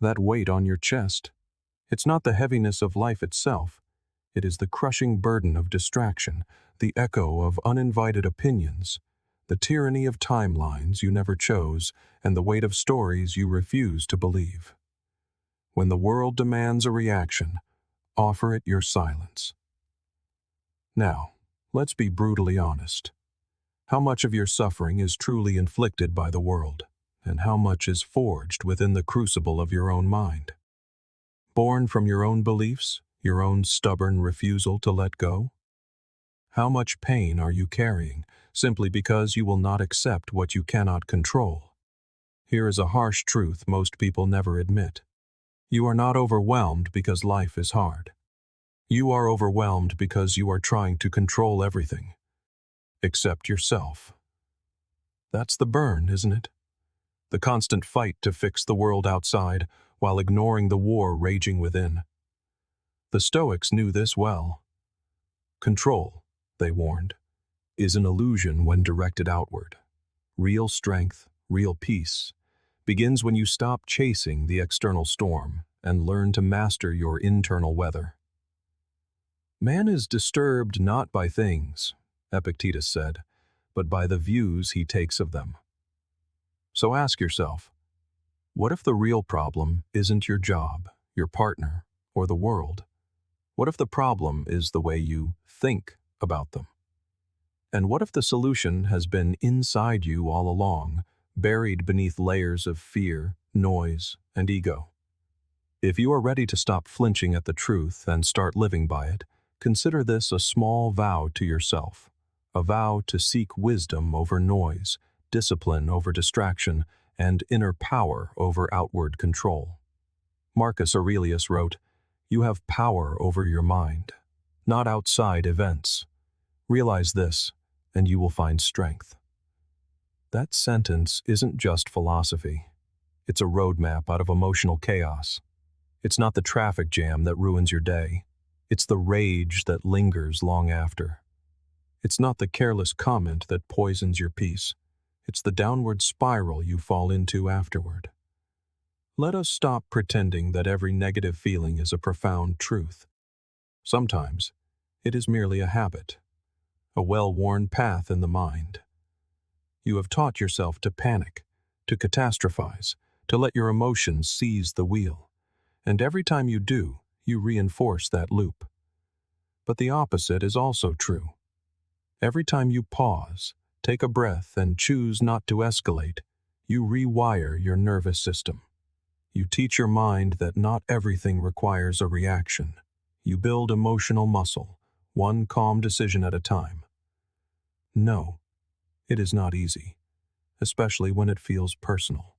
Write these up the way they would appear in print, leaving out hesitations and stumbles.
that weight on your chest. It's not the heaviness of life itself. It is the crushing burden of distraction, the echo of uninvited opinions, the tyranny of timelines you never chose, and the weight of stories you refuse to believe. When the world demands a reaction, offer it your silence. Now, let's be brutally honest. How much of your suffering is truly inflicted by the world, and how much is forged within the crucible of your own mind? Born from your own beliefs, your own stubborn refusal to let go? How much pain are you carrying simply because you will not accept what you cannot control? Here is a harsh truth most people never admit. You are not overwhelmed because life is hard. You are overwhelmed because you are trying to control everything, except yourself. That's the burn, isn't it? The constant fight to fix the world outside while ignoring the war raging within. The Stoics knew this well. Control, they warned, is an illusion when directed outward. Real strength, real peace, begins when you stop chasing the external storm and learn to master your internal weather. Man is disturbed not by things, Epictetus said, but by the views he takes of them. So ask yourself, what if the real problem isn't your job, your partner, or the world? What if the problem is the way you think about them? And what if the solution has been inside you all along, buried beneath layers of fear, noise, and ego? If you are ready to stop flinching at the truth and start living by it, consider this a small vow to yourself, a vow to seek wisdom over noise, discipline over distraction, and inner power over outward control. Marcus Aurelius wrote, "You have power over your mind, not outside events. Realize this, and you will find strength." That sentence isn't just philosophy. It's a roadmap out of emotional chaos. It's not the traffic jam that ruins your day. It's the rage that lingers long after. It's not the careless comment that poisons your peace. It's the downward spiral you fall into afterward. Let us stop pretending that every negative feeling is a profound truth. Sometimes, it is merely a habit, a well-worn path in the mind. You have taught yourself to panic, to catastrophize, to let your emotions seize the wheel. And every time you do, you reinforce that loop. But the opposite is also true. Every time you pause, take a breath, and choose not to escalate, you rewire your nervous system. You teach your mind that not everything requires a reaction. You build emotional muscle, one calm decision at a time. No, it is not easy, especially when it feels personal,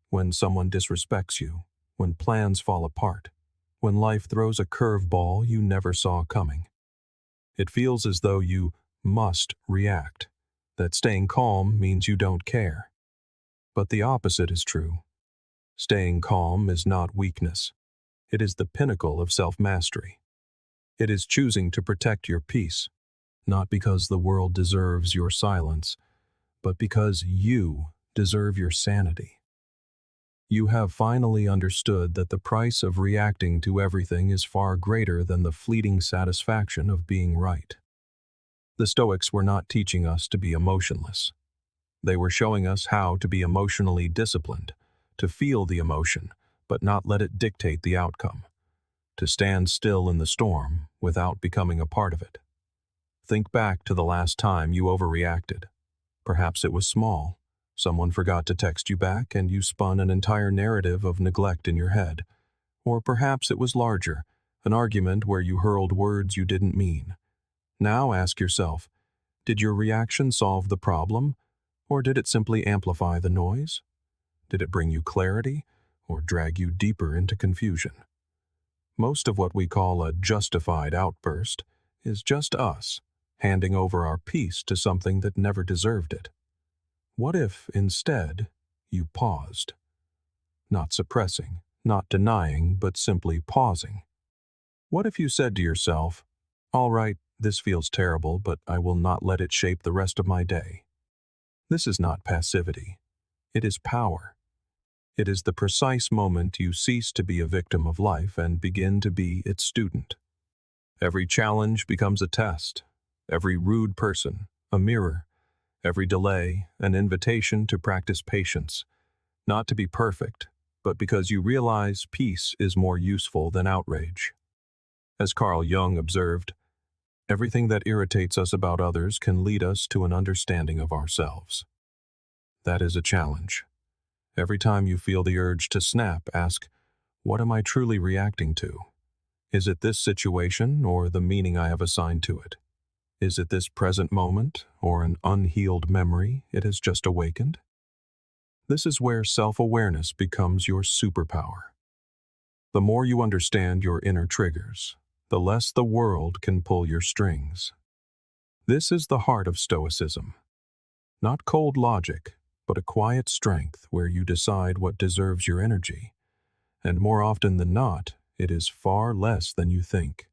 when someone disrespects you, when plans fall apart, when life throws a curveball you never saw coming. It feels as though you must react, that staying calm means you don't care. But the opposite is true. Staying calm is not weakness. It is the pinnacle of self-mastery. It is choosing to protect your peace, not because the world deserves your silence, but because you deserve your sanity. You have finally understood that the price of reacting to everything is far greater than the fleeting satisfaction of being right. The Stoics were not teaching us to be emotionless. They were showing us how to be emotionally disciplined, to feel the emotion, but not let it dictate the outcome, to stand still in the storm without becoming a part of it. Think back to the last time you overreacted. Perhaps it was small. Someone forgot to text you back and you spun an entire narrative of neglect in your head. Or perhaps it was larger, an argument where you hurled words you didn't mean. Now ask yourself, did your reaction solve the problem, or did it simply amplify the noise? Did it bring you clarity, or drag you deeper into confusion? Most of what we call a justified outburst is just us handing over our peace to something that never deserved it. What if, instead, you paused? Not suppressing, not denying, but simply pausing. What if you said to yourself, "All right, this feels terrible, but I will not let it shape the rest of my day." This is not passivity. It is power. It is the precise moment you cease to be a victim of life and begin to be its student. Every challenge becomes a test, every rude person, a mirror, every delay, an invitation to practice patience, not to be perfect, but because you realize peace is more useful than outrage. As Carl Jung observed, everything that irritates us about others can lead us to an understanding of ourselves. That is a challenge. Every time you feel the urge to snap, ask, what am I truly reacting to? Is it this situation or the meaning I have assigned to it? Is it this present moment or an unhealed memory it has just awakened? This is where self-awareness becomes your superpower. The more you understand your inner triggers, the less the world can pull your strings. This is the heart of Stoicism. Not cold logic, but a quiet strength where you decide what deserves your energy, and more often than not, it is far less than you think.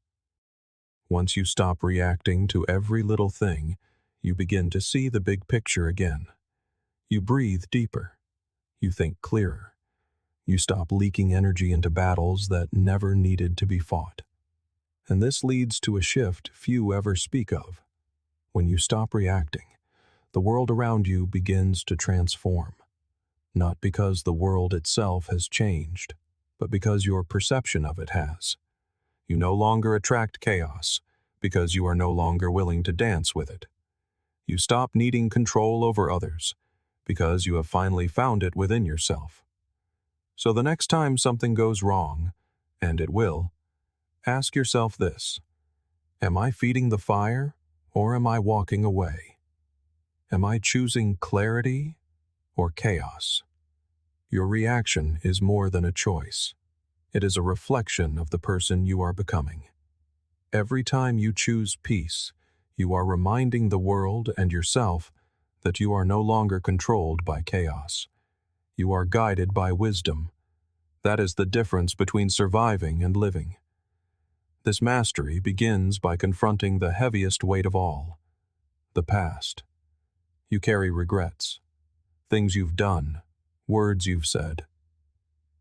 Once you stop reacting to every little thing, you begin to see the big picture again. You breathe deeper. You think clearer. You stop leaking energy into battles that never needed to be fought. And this leads to a shift few ever speak of. When you stop reacting, the world around you begins to transform. Not because the world itself has changed, but because your perception of it has. You no longer attract chaos, because you are no longer willing to dance with it. You stop needing control over others, because you have finally found it within yourself. So the next time something goes wrong, and it will, ask yourself this: am I feeding the fire, or am I walking away? Am I choosing clarity or chaos? Your reaction is more than a choice. It is a reflection of the person you are becoming. Every time you choose peace, you are reminding the world and yourself that you are no longer controlled by chaos. You are guided by wisdom. That is the difference between surviving and living. This mastery begins by confronting the heaviest weight of all, the past. You carry regrets, things you've done, words you've said.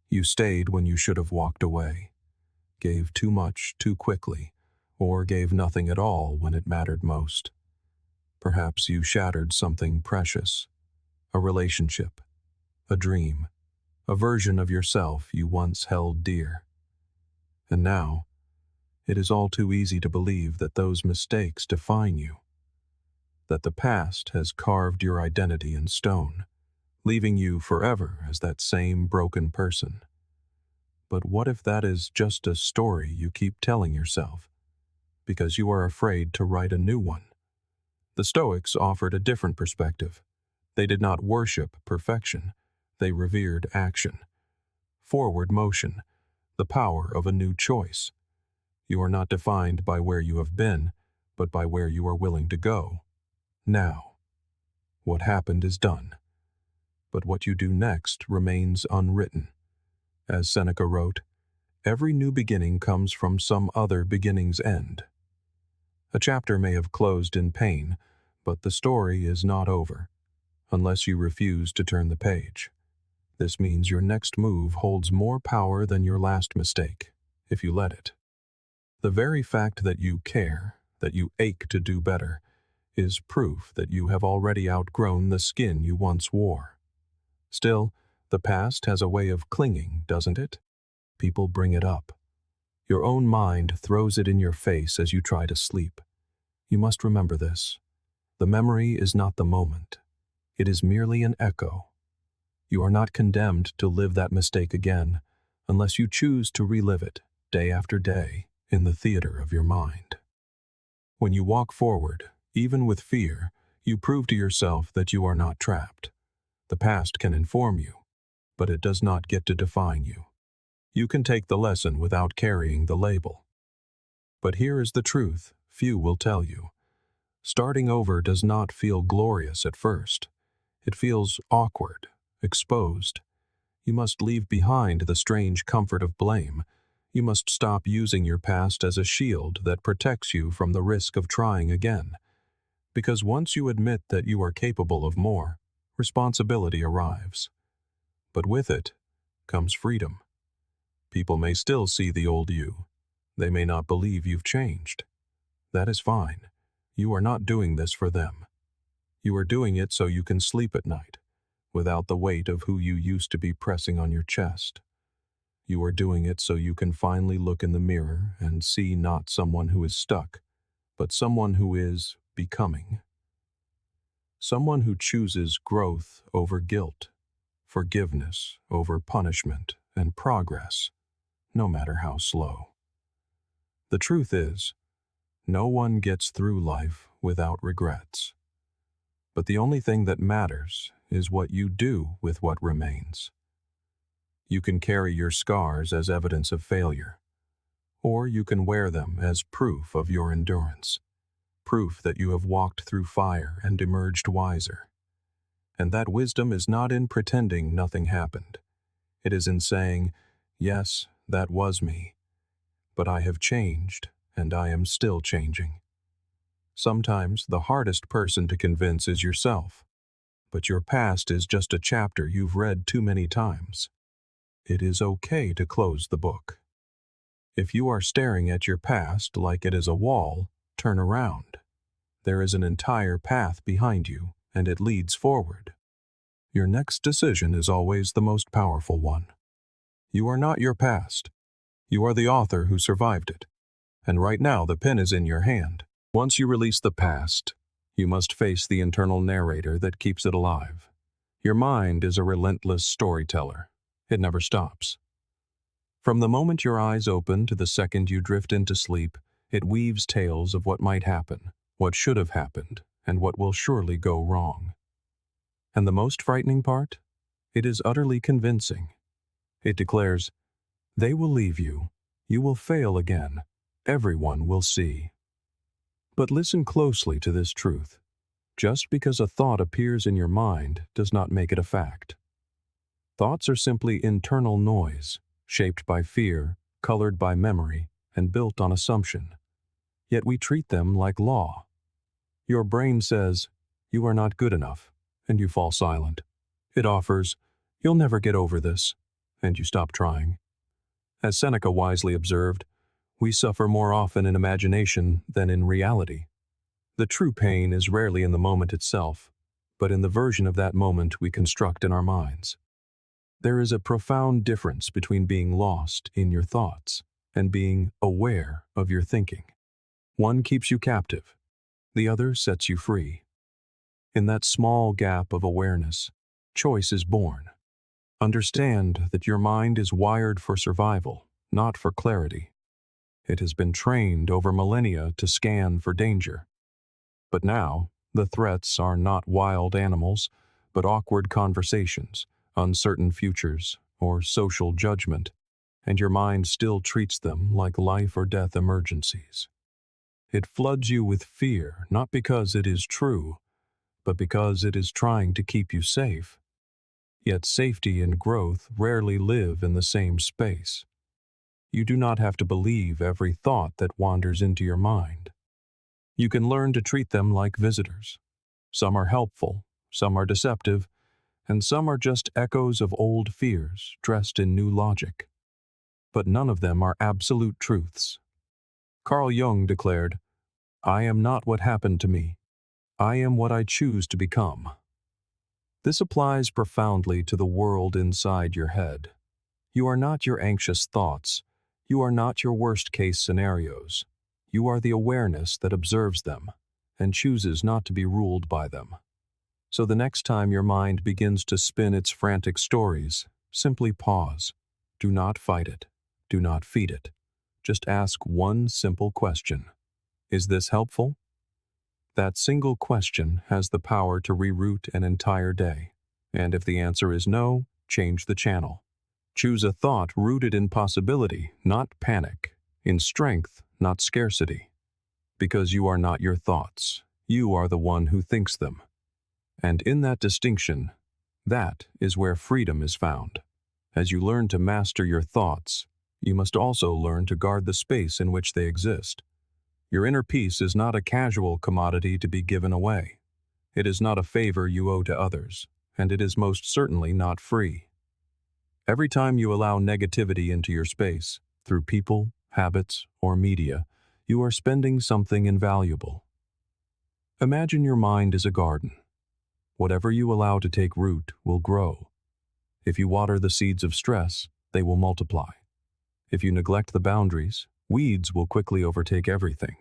You stayed when you should have walked away, gave too much too quickly, or gave nothing at all when it mattered most. Perhaps you shattered something precious, a relationship, a dream, a version of yourself you once held dear. And now, it is all too easy to believe that those mistakes define you, that the past has carved your identity in stone, leaving you forever as that same broken person. But what if that is just a story you keep telling yourself, because you are afraid to write a new one? The Stoics offered a different perspective. They did not worship perfection. They revered action, forward motion, the power of a new choice. You are not defined by where you have been, but by where you are willing to go. Now, what happened is done, but what you do next remains unwritten. As Seneca wrote, every new beginning comes from some other beginning's end. A chapter may have closed in pain, but the story is not over, unless you refuse to turn the page. This means your next move holds more power than your last mistake, if you let it. The very fact that you care, that you ache to do better, is proof that you have already outgrown the skin you once wore. Still, the past has a way of clinging, doesn't it? People bring it up. Your own mind throws it in your face as you try to sleep. You must remember this. The memory is not the moment. It is merely an echo. You are not condemned to live that mistake again, unless you choose to relive it, day after day, in the theater of your mind. When you walk forward, even with fear, you prove to yourself that you are not trapped. The past can inform you, but it does not get to define you. You can take the lesson without carrying the label. But here is the truth few will tell you. Starting over does not feel glorious at first. It feels awkward, exposed. You must leave behind the strange comfort of blame. You must stop using your past as a shield that protects you from the risk of trying again. Because once you admit that you are capable of more, responsibility arrives. But with it, comes freedom. People may still see the old you. They may not believe you've changed. That is fine. You are not doing this for them. You are doing it so you can sleep at night, without the weight of who you used to be pressing on your chest. You are doing it so you can finally look in the mirror and see not someone who is stuck, but someone who is becoming. Someone who chooses growth over guilt, forgiveness over punishment, and progress, no matter how slow. The truth is, no one gets through life without regrets. But the only thing that matters is what you do with what remains. You can carry your scars as evidence of failure, or you can wear them as proof of your endurance, proof that you have walked through fire and emerged wiser. And that wisdom is not in pretending nothing happened. It is in saying, yes, that was me, but I have changed, and I am still changing. Sometimes the hardest person to convince is yourself, but your past is just a chapter you've read too many times. It is okay to close the book. If you are staring at your past like it is a wall, turn around. There is an entire path behind you, and it leads forward. Your next decision is always the most powerful one. You are not your past. You are the author who survived it. And right now the pen is in your hand. Once you release the past, you must face the internal narrator that keeps it alive. Your mind is a relentless storyteller. It never stops. From the moment your eyes open to the second you drift into sleep, it weaves tales of what might happen, what should have happened, and what will surely go wrong. And the most frightening part? It is utterly convincing. It declares, they will leave you. You will fail again. Everyone will see. But listen closely to this truth. Just because a thought appears in your mind does not make it a fact. Thoughts are simply internal noise, shaped by fear, colored by memory, and built on assumption. Yet we treat them like law. Your brain says, you are not good enough, and you fall silent. It offers, you'll never get over this, and you stop trying. As Seneca wisely observed, we suffer more often in imagination than in reality. The true pain is rarely in the moment itself, but in the version of that moment we construct in our minds. There is a profound difference between being lost in your thoughts and being aware of your thinking. One keeps you captive, the other sets you free. In that small gap of awareness, choice is born. Understand that your mind is wired for survival, not for clarity. It has been trained over millennia to scan for danger. But now, the threats are not wild animals, but awkward conversations, uncertain futures, or social judgment, and your mind still treats them like life or death emergencies. It floods you with fear, not because it is true, but because it is trying to keep you safe. Yet safety and growth rarely live in the same space. You do not have to believe every thought that wanders into your mind. You can learn to treat them like visitors. Some are helpful, some are deceptive, and some are just echoes of old fears dressed in new logic. But none of them are absolute truths. Carl Jung declared, "I am not what happened to me. I am what I choose to become." This applies profoundly to the world inside your head. You are not your anxious thoughts. You are not your worst-case scenarios. You are the awareness that observes them and chooses not to be ruled by them. So the next time your mind begins to spin its frantic stories, simply pause. Do not fight it. Do not feed it. Just ask one simple question. Is this helpful? That single question has the power to reroute an entire day. And if the answer is no, change the channel. Choose a thought rooted in possibility, not panic, in strength, not scarcity. Because you are not your thoughts. You are the one who thinks them. And in that distinction, that is where freedom is found. As you learn to master your thoughts, you must also learn to guard the space in which they exist. Your inner peace is not a casual commodity to be given away. It is not a favor you owe to others, and it is most certainly not free. Every time you allow negativity into your space, through people, habits, or media, you are spending something invaluable. Imagine your mind is a garden. Whatever you allow to take root will grow. If you water the seeds of stress, they will multiply. If you neglect the boundaries, weeds will quickly overtake everything.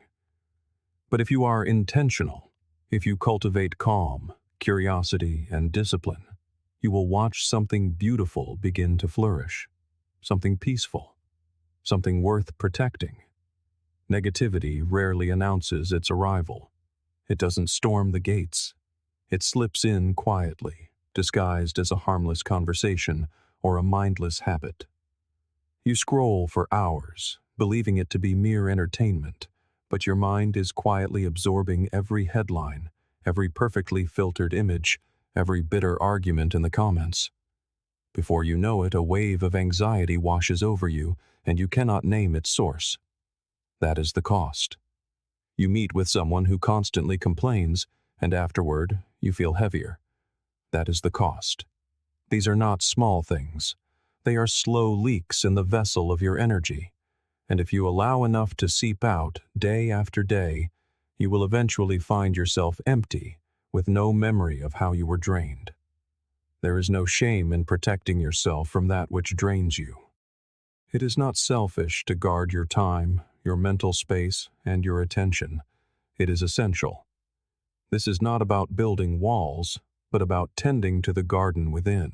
But if you are intentional, if you cultivate calm, curiosity, and discipline, you will watch something beautiful begin to flourish, something peaceful, something worth protecting. Negativity rarely announces its arrival. It doesn't storm the gates. It slips in quietly, disguised as a harmless conversation or a mindless habit. You scroll for hours, believing it to be mere entertainment, but your mind is quietly absorbing every headline, every perfectly filtered image, every bitter argument in the comments. Before you know it, a wave of anxiety washes over you, and you cannot name its source. That is the cost. You meet with someone who constantly complains, and afterward, you feel heavier. That is the cost. These are not small things. They are slow leaks in the vessel of your energy. And if you allow enough to seep out day after day, you will eventually find yourself empty, with no memory of how you were drained. There is no shame in protecting yourself from that which drains you. It is not selfish to guard your time, your mental space, and your attention. It is essential. This is not about building walls, but about tending to the garden within.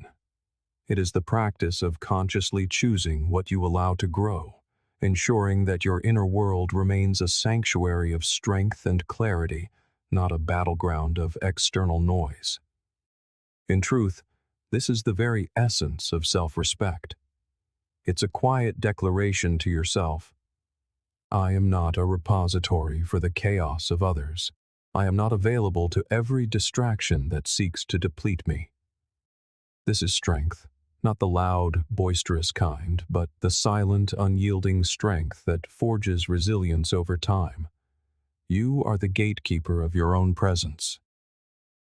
It is the practice of consciously choosing what you allow to grow, ensuring that your inner world remains a sanctuary of strength and clarity, not a battleground of external noise. In truth, this is the very essence of self-respect. It's a quiet declaration to yourself. I am not a repository for the chaos of others. I am not available to every distraction that seeks to deplete me. This is strength, not the loud, boisterous kind, but the silent, unyielding strength that forges resilience over time. You are the gatekeeper of your own presence.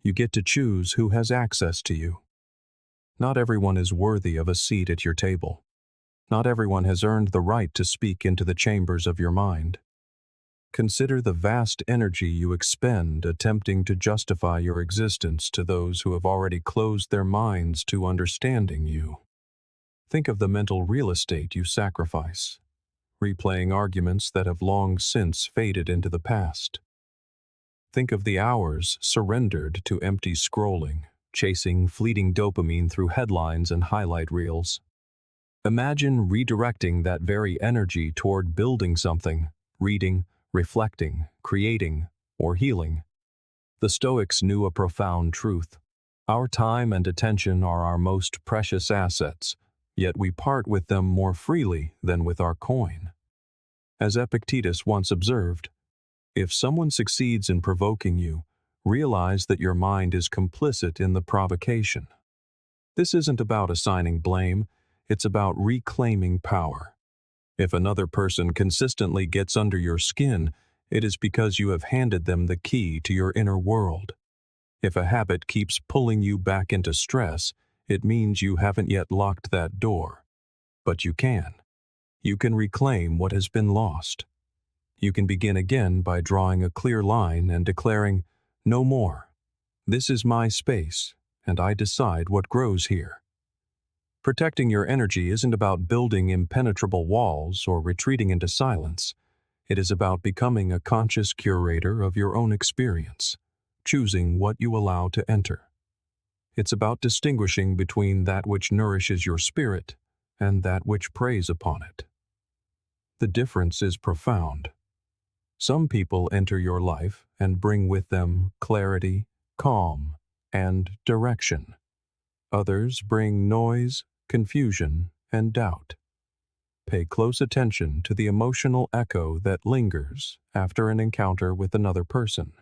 You get to choose who has access to you. Not everyone is worthy of a seat at your table. Not everyone has earned the right to speak into the chambers of your mind. Consider the vast energy you expend attempting to justify your existence to those who have already closed their minds to understanding you. Think of the mental real estate you sacrifice, replaying arguments that have long since faded into the past. Think of the hours surrendered to empty scrolling, chasing fleeting dopamine through headlines and highlight reels. Imagine redirecting that very energy toward building something, reading, reflecting, creating, or healing. The Stoics knew a profound truth. Our time and attention are our most precious assets, yet we part with them more freely than with our coin. As Epictetus once observed, if someone succeeds in provoking you, realize that your mind is complicit in the provocation. This isn't about assigning blame, it's about reclaiming power. If another person consistently gets under your skin, it is because you have handed them the key to your inner world. If a habit keeps pulling you back into stress, it means you haven't yet locked that door. But you can. You can reclaim what has been lost. You can begin again by drawing a clear line and declaring, "No more. This is my space, and I decide what grows here." Protecting your energy isn't about building impenetrable walls or retreating into silence. It is about becoming a conscious curator of your own experience, choosing what you allow to enter. It's about distinguishing between that which nourishes your spirit and that which preys upon it. The difference is profound. Some people enter your life and bring with them clarity, calm, and direction. Others bring noise, confusion, and doubt. Pay close attention to the emotional echo that lingers after an encounter with another person.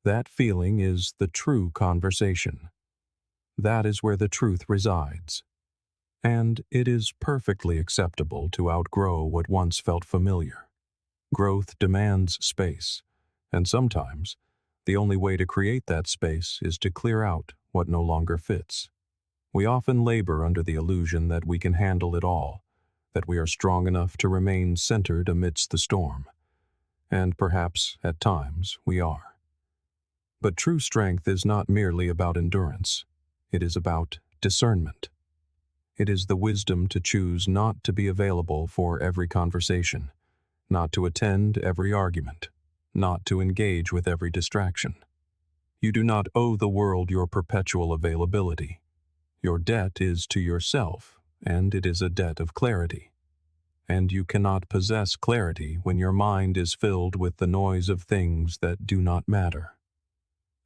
That feeling is the true conversation. That is where the truth resides. And it is perfectly acceptable to outgrow what once felt familiar. Growth demands space, and sometimes the only way to create that space is to clear out what no longer fits. We often labor under the illusion that we can handle it all, that we are strong enough to remain centered amidst the storm. And perhaps, at times, we are. But true strength is not merely about endurance. It is about discernment. It is the wisdom to choose not to be available for every conversation, not to attend every argument, not to engage with every distraction. You do not owe the world your perpetual availability. Your debt is to yourself, and it is a debt of clarity. And you cannot possess clarity when your mind is filled with the noise of things that do not matter.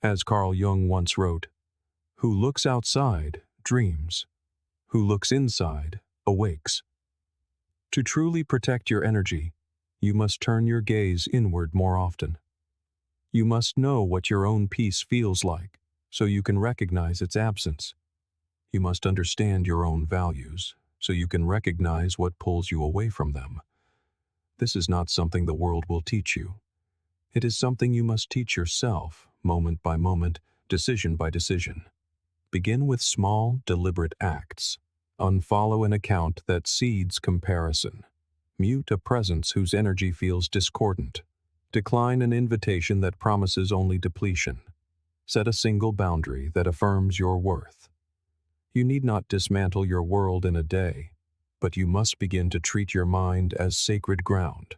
As Carl Jung once wrote, "Who looks outside dreams. Who looks inside awakes." To truly protect your energy, you must turn your gaze inward more often. You must know what your own peace feels like, so you can recognize its absence. You must understand your own values, so you can recognize what pulls you away from them. This is not something the world will teach you. It is something you must teach yourself, moment by moment, decision by decision. Begin with small, deliberate acts. Unfollow an account that seeds comparison. Mute a presence whose energy feels discordant. Decline an invitation that promises only depletion. Set a single boundary that affirms your worth. You need not dismantle your world in a day, but you must begin to treat your mind as sacred ground,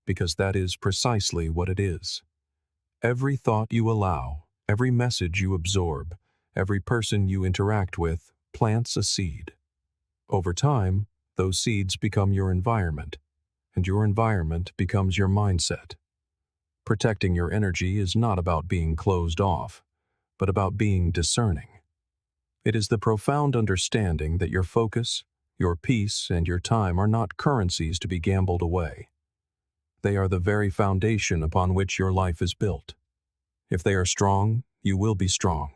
because that is precisely what it is. Every thought you allow, every message you absorb, every person you interact with plants a seed. Over time, those seeds become your environment, and your environment becomes your mindset. Protecting your energy is not about being closed off, but about being discerning. It is the profound understanding that your focus, your peace, and your time are not currencies to be gambled away. They are the very foundation upon which your life is built. If they are strong, you will be strong.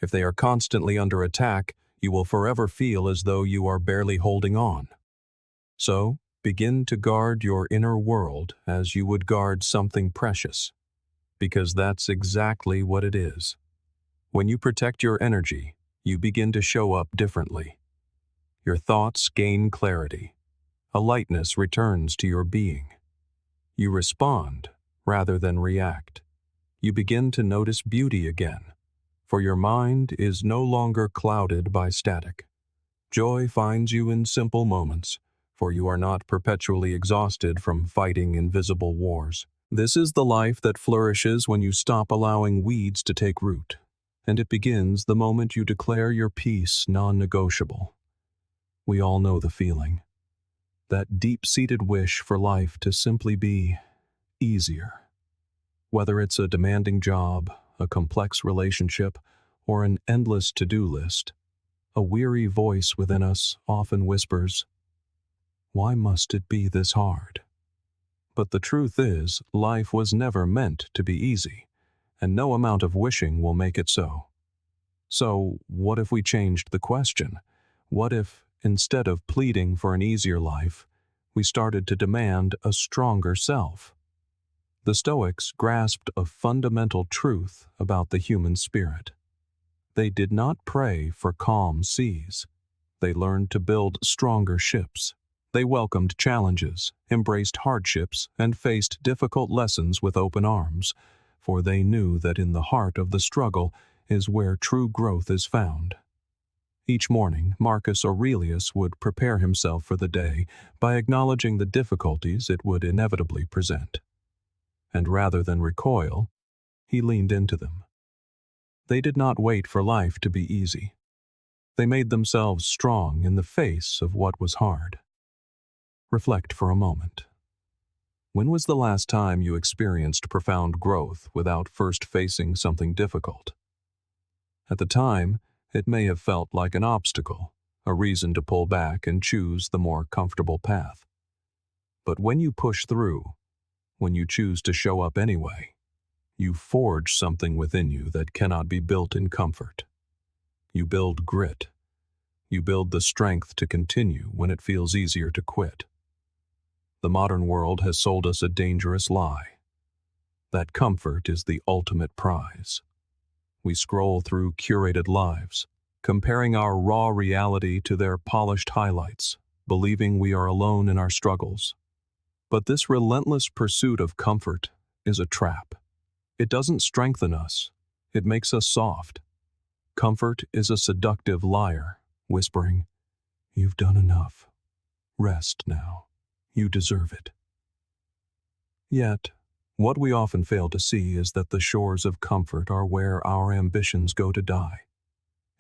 If they are constantly under attack, you will forever feel as though you are barely holding on. So, begin to guard your inner world as you would guard something precious, because that's exactly what it is. When you protect your energy, you begin to show up differently. Your thoughts gain clarity. A lightness returns to your being. You respond rather than react. You begin to notice beauty again, for your mind is no longer clouded by static. Joy finds you in simple moments, for you are not perpetually exhausted from fighting invisible wars. This is the life that flourishes when you stop allowing weeds to take root, and it begins the moment you declare your peace non-negotiable. We all know the feeling, that deep-seated wish for life to simply be easier. Whether it's a demanding job, a complex relationship, or an endless to-do list, a weary voice within us often whispers, "Why must it be this hard?" But the truth is, life was never meant to be easy, and no amount of wishing will make it so. So, what if we changed the question? What if, instead of pleading for an easier life, we started to demand a stronger self? The Stoics grasped a fundamental truth about the human spirit. They did not pray for calm seas. They learned to build stronger ships. They welcomed challenges, embraced hardships, and faced difficult lessons with open arms, for they knew that in the heart of the struggle is where true growth is found. Each morning, Marcus Aurelius would prepare himself for the day by acknowledging the difficulties it would inevitably present. And rather than recoil, he leaned into them. They did not wait for life to be easy. They made themselves strong in the face of what was hard. Reflect for a moment. When was the last time you experienced profound growth without first facing something difficult? At the time, it may have felt like an obstacle, a reason to pull back and choose the more comfortable path. But when you push through, when you choose to show up anyway, you forge something within you that cannot be built in comfort. You build grit. You build the strength to continue when it feels easier to quit. The modern world has sold us a dangerous lie. That comfort is the ultimate prize. We scroll through curated lives, comparing our raw reality to their polished highlights, believing we are alone in our struggles. But this relentless pursuit of comfort is a trap. It doesn't strengthen us, it makes us soft. Comfort is a seductive liar, whispering, "You've done enough. Rest now. You deserve it." Yet, what we often fail to see is that the shores of comfort are where our ambitions go to die.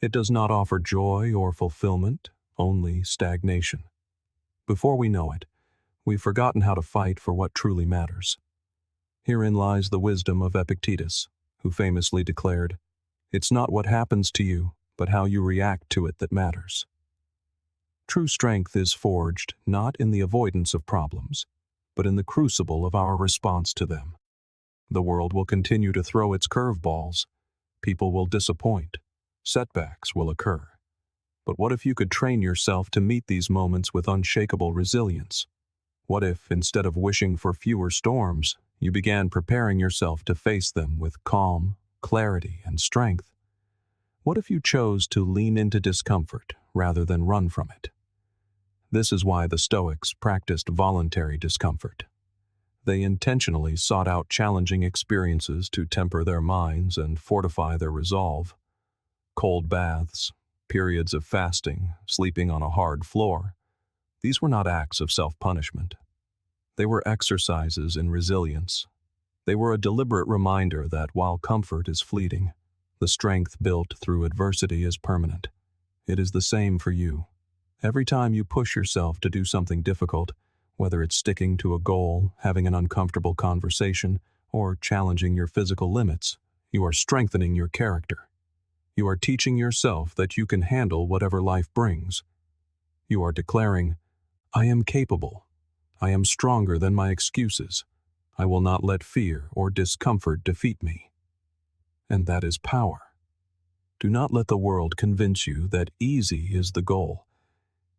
It does not offer joy or fulfillment, only stagnation. Before we know it, we've forgotten how to fight for what truly matters. Herein lies the wisdom of Epictetus, who famously declared, "It's not what happens to you, but how you react to it that matters." True strength is forged not in the avoidance of problems, but in the crucible of our response to them. The world will continue to throw its curveballs. People will disappoint. Setbacks will occur. But what if you could train yourself to meet these moments with unshakable resilience? What if, instead of wishing for fewer storms, you began preparing yourself to face them with calm, clarity, and strength? What if you chose to lean into discomfort rather than run from it? This is why the Stoics practiced voluntary discomfort. They intentionally sought out challenging experiences to temper their minds and fortify their resolve. Cold baths, periods of fasting, sleeping on a hard floor. These were not acts of self-punishment. They were exercises in resilience. They were a deliberate reminder that while comfort is fleeting, the strength built through adversity is permanent. It is the same for you. Every time you push yourself to do something difficult, whether it's sticking to a goal, having an uncomfortable conversation, or challenging your physical limits, you are strengthening your character. You are teaching yourself that you can handle whatever life brings. You are declaring, "I am capable. I am stronger than my excuses. I will not let fear or discomfort defeat me." And that is power. Do not let the world convince you that easy is the goal.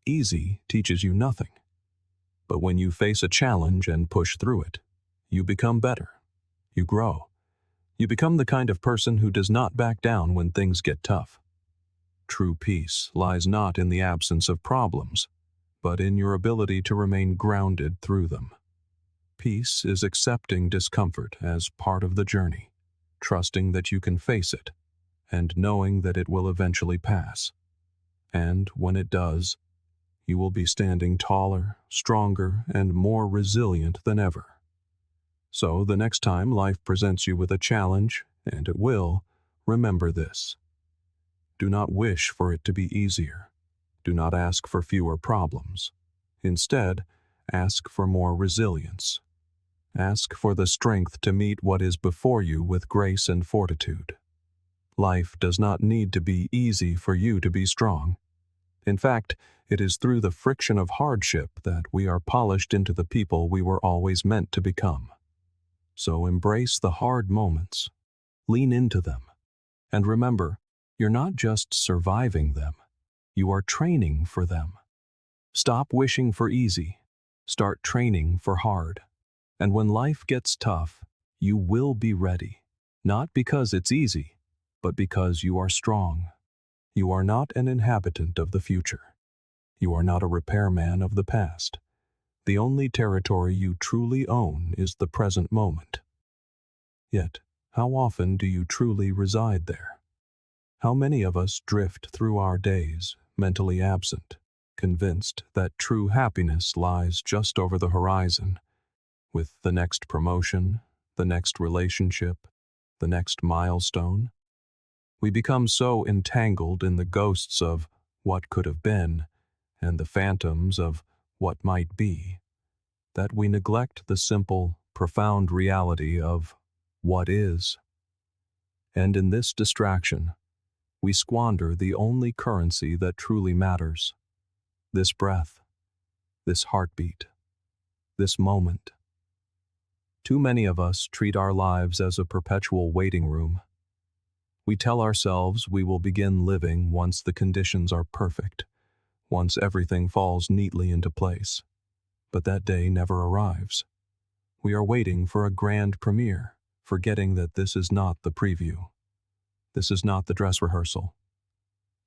Easy teaches you nothing. But when you face a challenge and push through it, you become better. You grow. You become the kind of person who does not back down when things get tough. True peace lies not in the absence of problems, but in your ability to remain grounded through them. Peace is accepting discomfort as part of the journey, trusting that you can face it, and knowing that it will eventually pass. And when it does, you will be standing taller, stronger, and more resilient than ever. So the next time life presents you with a challenge, and it will, remember this. Do not wish for it to be easier. Do not ask for fewer problems. Instead, ask for more resilience. Ask for the strength to meet what is before you with grace and fortitude. Life does not need to be easy for you to be strong. In fact, it is through the friction of hardship that we are polished into the people we were always meant to become. So embrace the hard moments, lean into them, and remember, you're not just surviving them, you are training for them. Stop wishing for easy, start training for hard. And when life gets tough, you will be ready, not because it's easy, but because you are strong. You are not an inhabitant of the future. You are not a repairman of the past. The only territory you truly own is the present moment. Yet, how often do you truly reside there? How many of us drift through our days, mentally absent, convinced that true happiness lies just over the horizon, with the next promotion, the next relationship, the next milestone? We become so entangled in the ghosts of what could have been and the phantoms of what might be, that we neglect the simple, profound reality of what is. And in this distraction, we squander the only currency that truly matters. This breath, this heartbeat, this moment. Too many of us treat our lives as a perpetual waiting room. We tell ourselves we will begin living once the conditions are perfect, once everything falls neatly into place. But that day never arrives. We are waiting for a grand premiere, forgetting that this is not the preview. This is not the dress rehearsal.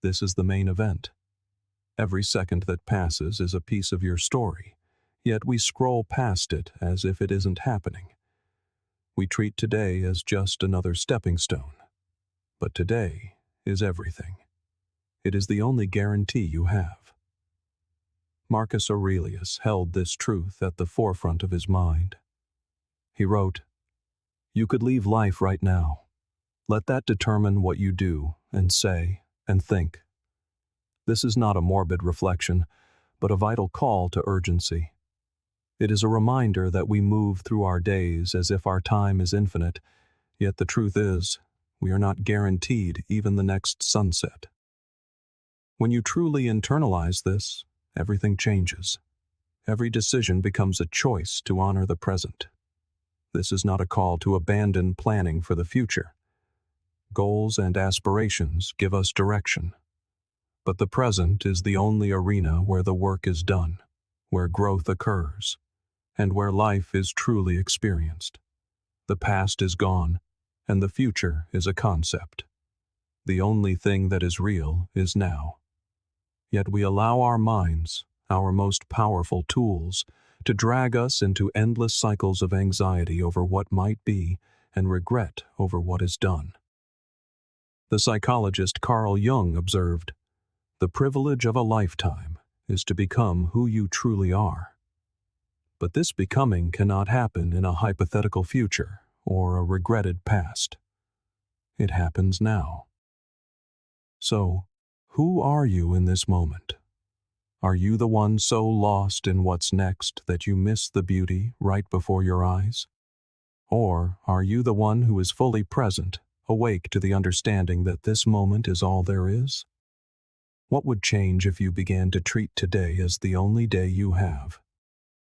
This is the main event. Every second that passes is a piece of your story, yet we scroll past it as if it isn't happening. We treat today as just another stepping stone. But today is everything. It is the only guarantee you have. Marcus Aurelius held this truth at the forefront of his mind. He wrote, "You could leave life right now. Let that determine what you do and say and think." This is not a morbid reflection, but a vital call to urgency. It is a reminder that we move through our days as if our time is infinite, yet the truth is, we are not guaranteed even the next sunset. When you truly internalize this, everything changes. Every decision becomes a choice to honor the present. This is not a call to abandon planning for the future. Goals and aspirations give us direction. But the present is the only arena where the work is done, where growth occurs, and where life is truly experienced. The past is gone, and the future is a concept. The only thing that is real is now. Yet we allow our minds, our most powerful tools, to drag us into endless cycles of anxiety over what might be and regret over what is done. The psychologist Carl Jung observed, "The privilege of a lifetime is to become who you truly are." But this becoming cannot happen in a hypothetical future or a regretted past. It happens now. So, who are you in this moment? Are you the one so lost in what's next that you miss the beauty right before your eyes? Or are you the one who is fully present, awake to the understanding that this moment is all there is? What would change if you began to treat today as the only day you have?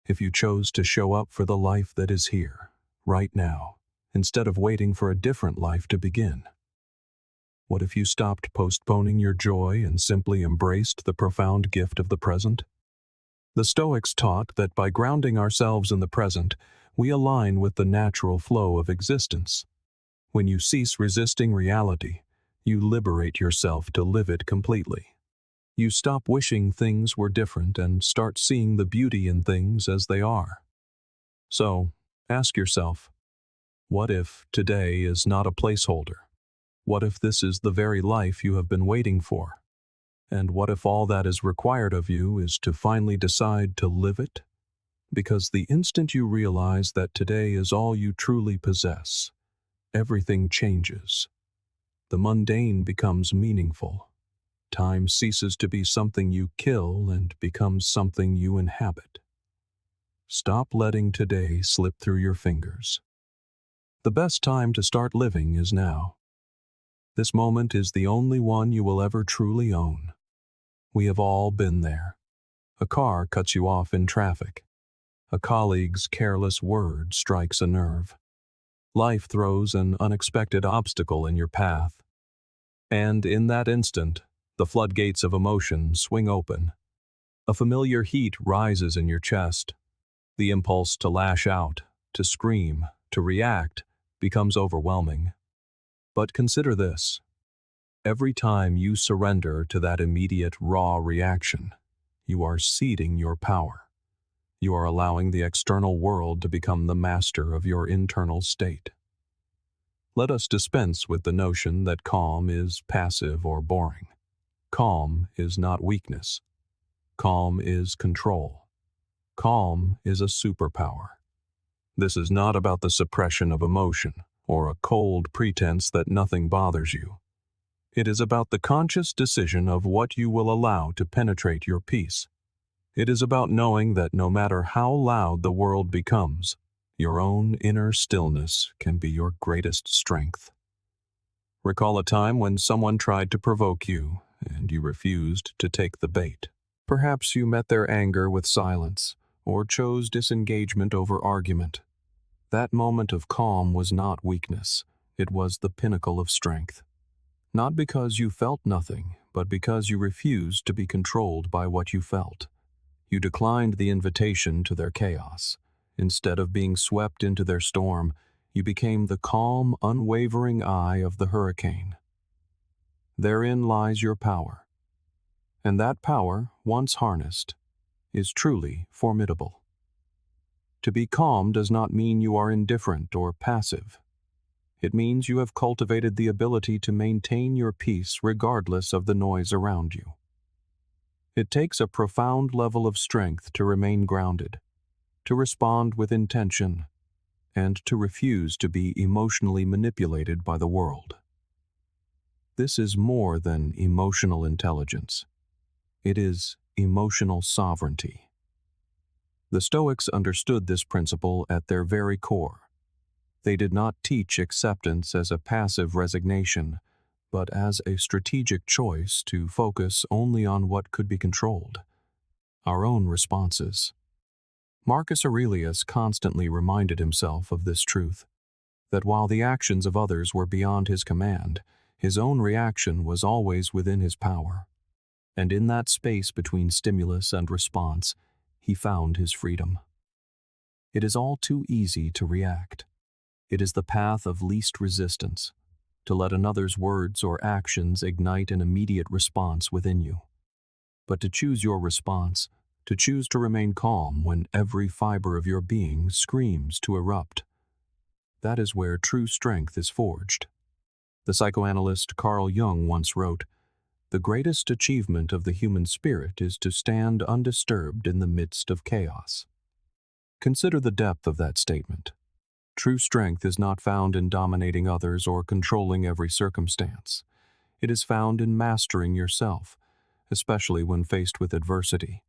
If you chose to show up for the life that is here, right now, instead of waiting for a different life to begin? What if you stopped postponing your joy and simply embraced the profound gift of the present? The Stoics taught that by grounding ourselves in the present, we align with the natural flow of existence. When you cease resisting reality, you liberate yourself to live it completely. You stop wishing things were different and start seeing the beauty in things as they are. So, ask yourself, what if today is not a placeholder? What if this is the very life you have been waiting for? And what if all that is required of you is to finally decide to live it? Because the instant you realize that today is all you truly possess, everything changes. The mundane becomes meaningful. Time ceases to be something you kill and becomes something you inhabit. Stop letting today slip through your fingers. The best time to start living is now. This moment is the only one you will ever truly own. We have all been there. A car cuts you off in traffic. A colleague's careless word strikes a nerve. Life throws an unexpected obstacle in your path. And in that instant, the floodgates of emotion swing open. A familiar heat rises in your chest. The impulse to lash out, to scream, to react, becomes overwhelming. But consider this. Every time you surrender to that immediate raw reaction, you are ceding your power. You are allowing the external world to become the master of your internal state. Let us dispense with the notion that calm is passive or boring. Calm is not weakness. Calm is control. Calm is a superpower. This is not about the suppression of emotion or a cold pretense that nothing bothers you. It is about the conscious decision of what you will allow to penetrate your peace. It is about knowing that no matter how loud the world becomes, your own inner stillness can be your greatest strength. Recall a time when someone tried to provoke you, and you refused to take the bait. Perhaps you met their anger with silence, or chose disengagement over argument. That moment of calm was not weakness, it was the pinnacle of strength. Not because you felt nothing, but because you refused to be controlled by what you felt. You declined the invitation to their chaos. Instead of being swept into their storm, you became the calm, unwavering eye of the hurricane. Therein lies your power. And that power, once harnessed, is truly formidable. To be calm does not mean you are indifferent or passive. It means you have cultivated the ability to maintain your peace regardless of the noise around you. It takes a profound level of strength to remain grounded, to respond with intention, and to refuse to be emotionally manipulated by the world. This is more than emotional intelligence. It is emotional sovereignty. The Stoics understood this principle at their very core. They did not teach acceptance as a passive resignation, but as a strategic choice to focus only on what could be controlled, our own responses. Marcus Aurelius constantly reminded himself of this truth, that while the actions of others were beyond his command, his own reaction was always within his power. And in that space between stimulus and response, he found his freedom. It is all too easy to react. It is the path of least resistance, to let another's words or actions ignite an immediate response within you. But to choose your response, to choose to remain calm when every fiber of your being screams to erupt, that is where true strength is forged. The psychoanalyst Carl Jung once wrote, "The greatest achievement of the human spirit is to stand undisturbed in the midst of chaos." Consider the depth of that statement. True strength is not found in dominating others or controlling every circumstance. It is found in mastering yourself, especially when faced with adversity.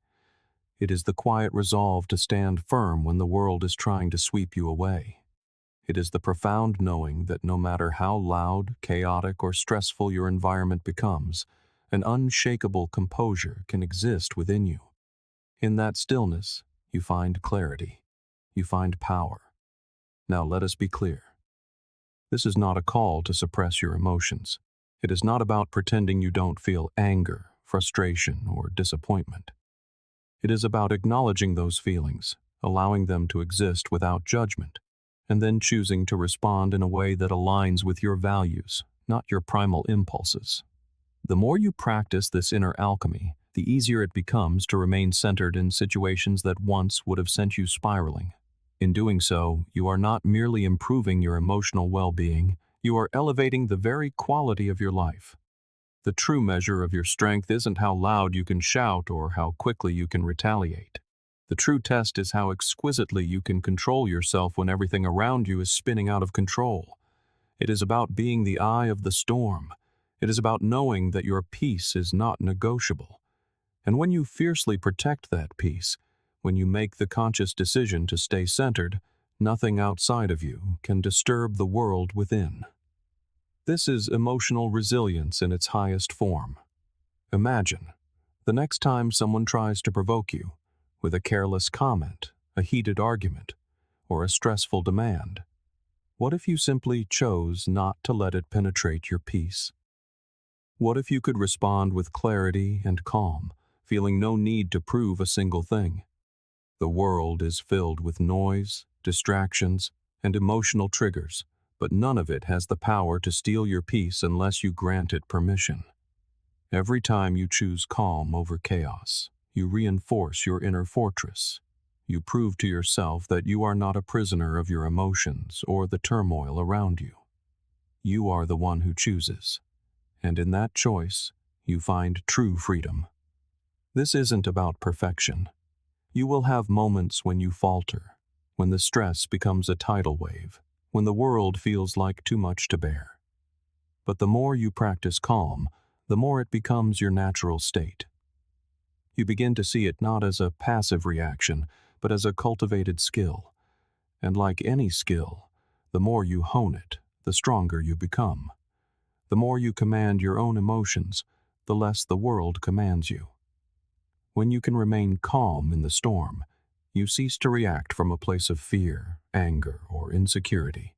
It is the quiet resolve to stand firm when the world is trying to sweep you away. It is the profound knowing that no matter how loud, chaotic, or stressful your environment becomes, an unshakable composure can exist within you. In that stillness, you find clarity. You find power. Now let us be clear. This is not a call to suppress your emotions. It is not about pretending you don't feel anger, frustration, or disappointment. It is about acknowledging those feelings, allowing them to exist without judgment, and then choosing to respond in a way that aligns with your values, not your primal impulses. The more you practice this inner alchemy, the easier it becomes to remain centered in situations that once would have sent you spiraling. In doing so, you are not merely improving your emotional well-being, you are elevating the very quality of your life. The true measure of your strength isn't how loud you can shout or how quickly you can retaliate. The true test is how exquisitely you can control yourself when everything around you is spinning out of control. It is about being the eye of the storm. It is about knowing that your peace is not negotiable. And when you fiercely protect that peace, when you make the conscious decision to stay centered, nothing outside of you can disturb the world within. This is emotional resilience in its highest form. Imagine, the next time someone tries to provoke you, with a careless comment, a heated argument, or a stressful demand, what if you simply chose not to let it penetrate your peace? What if you could respond with clarity and calm, feeling no need to prove a single thing? The world is filled with noise, distractions, and emotional triggers, but none of it has the power to steal your peace unless you grant it permission. Every time you choose calm over chaos, you reinforce your inner fortress. You prove to yourself that you are not a prisoner of your emotions or the turmoil around you. You are the one who chooses, and in that choice, you find true freedom. This isn't about perfection. You will have moments when you falter, when the stress becomes a tidal wave, when the world feels like too much to bear. But the more you practice calm, the more it becomes your natural state. You begin to see it not as a passive reaction, but as a cultivated skill. And like any skill, the more you hone it, the stronger you become. The more you command your own emotions, the less the world commands you. When you can remain calm in the storm, you cease to react from a place of fear, anger, or insecurity.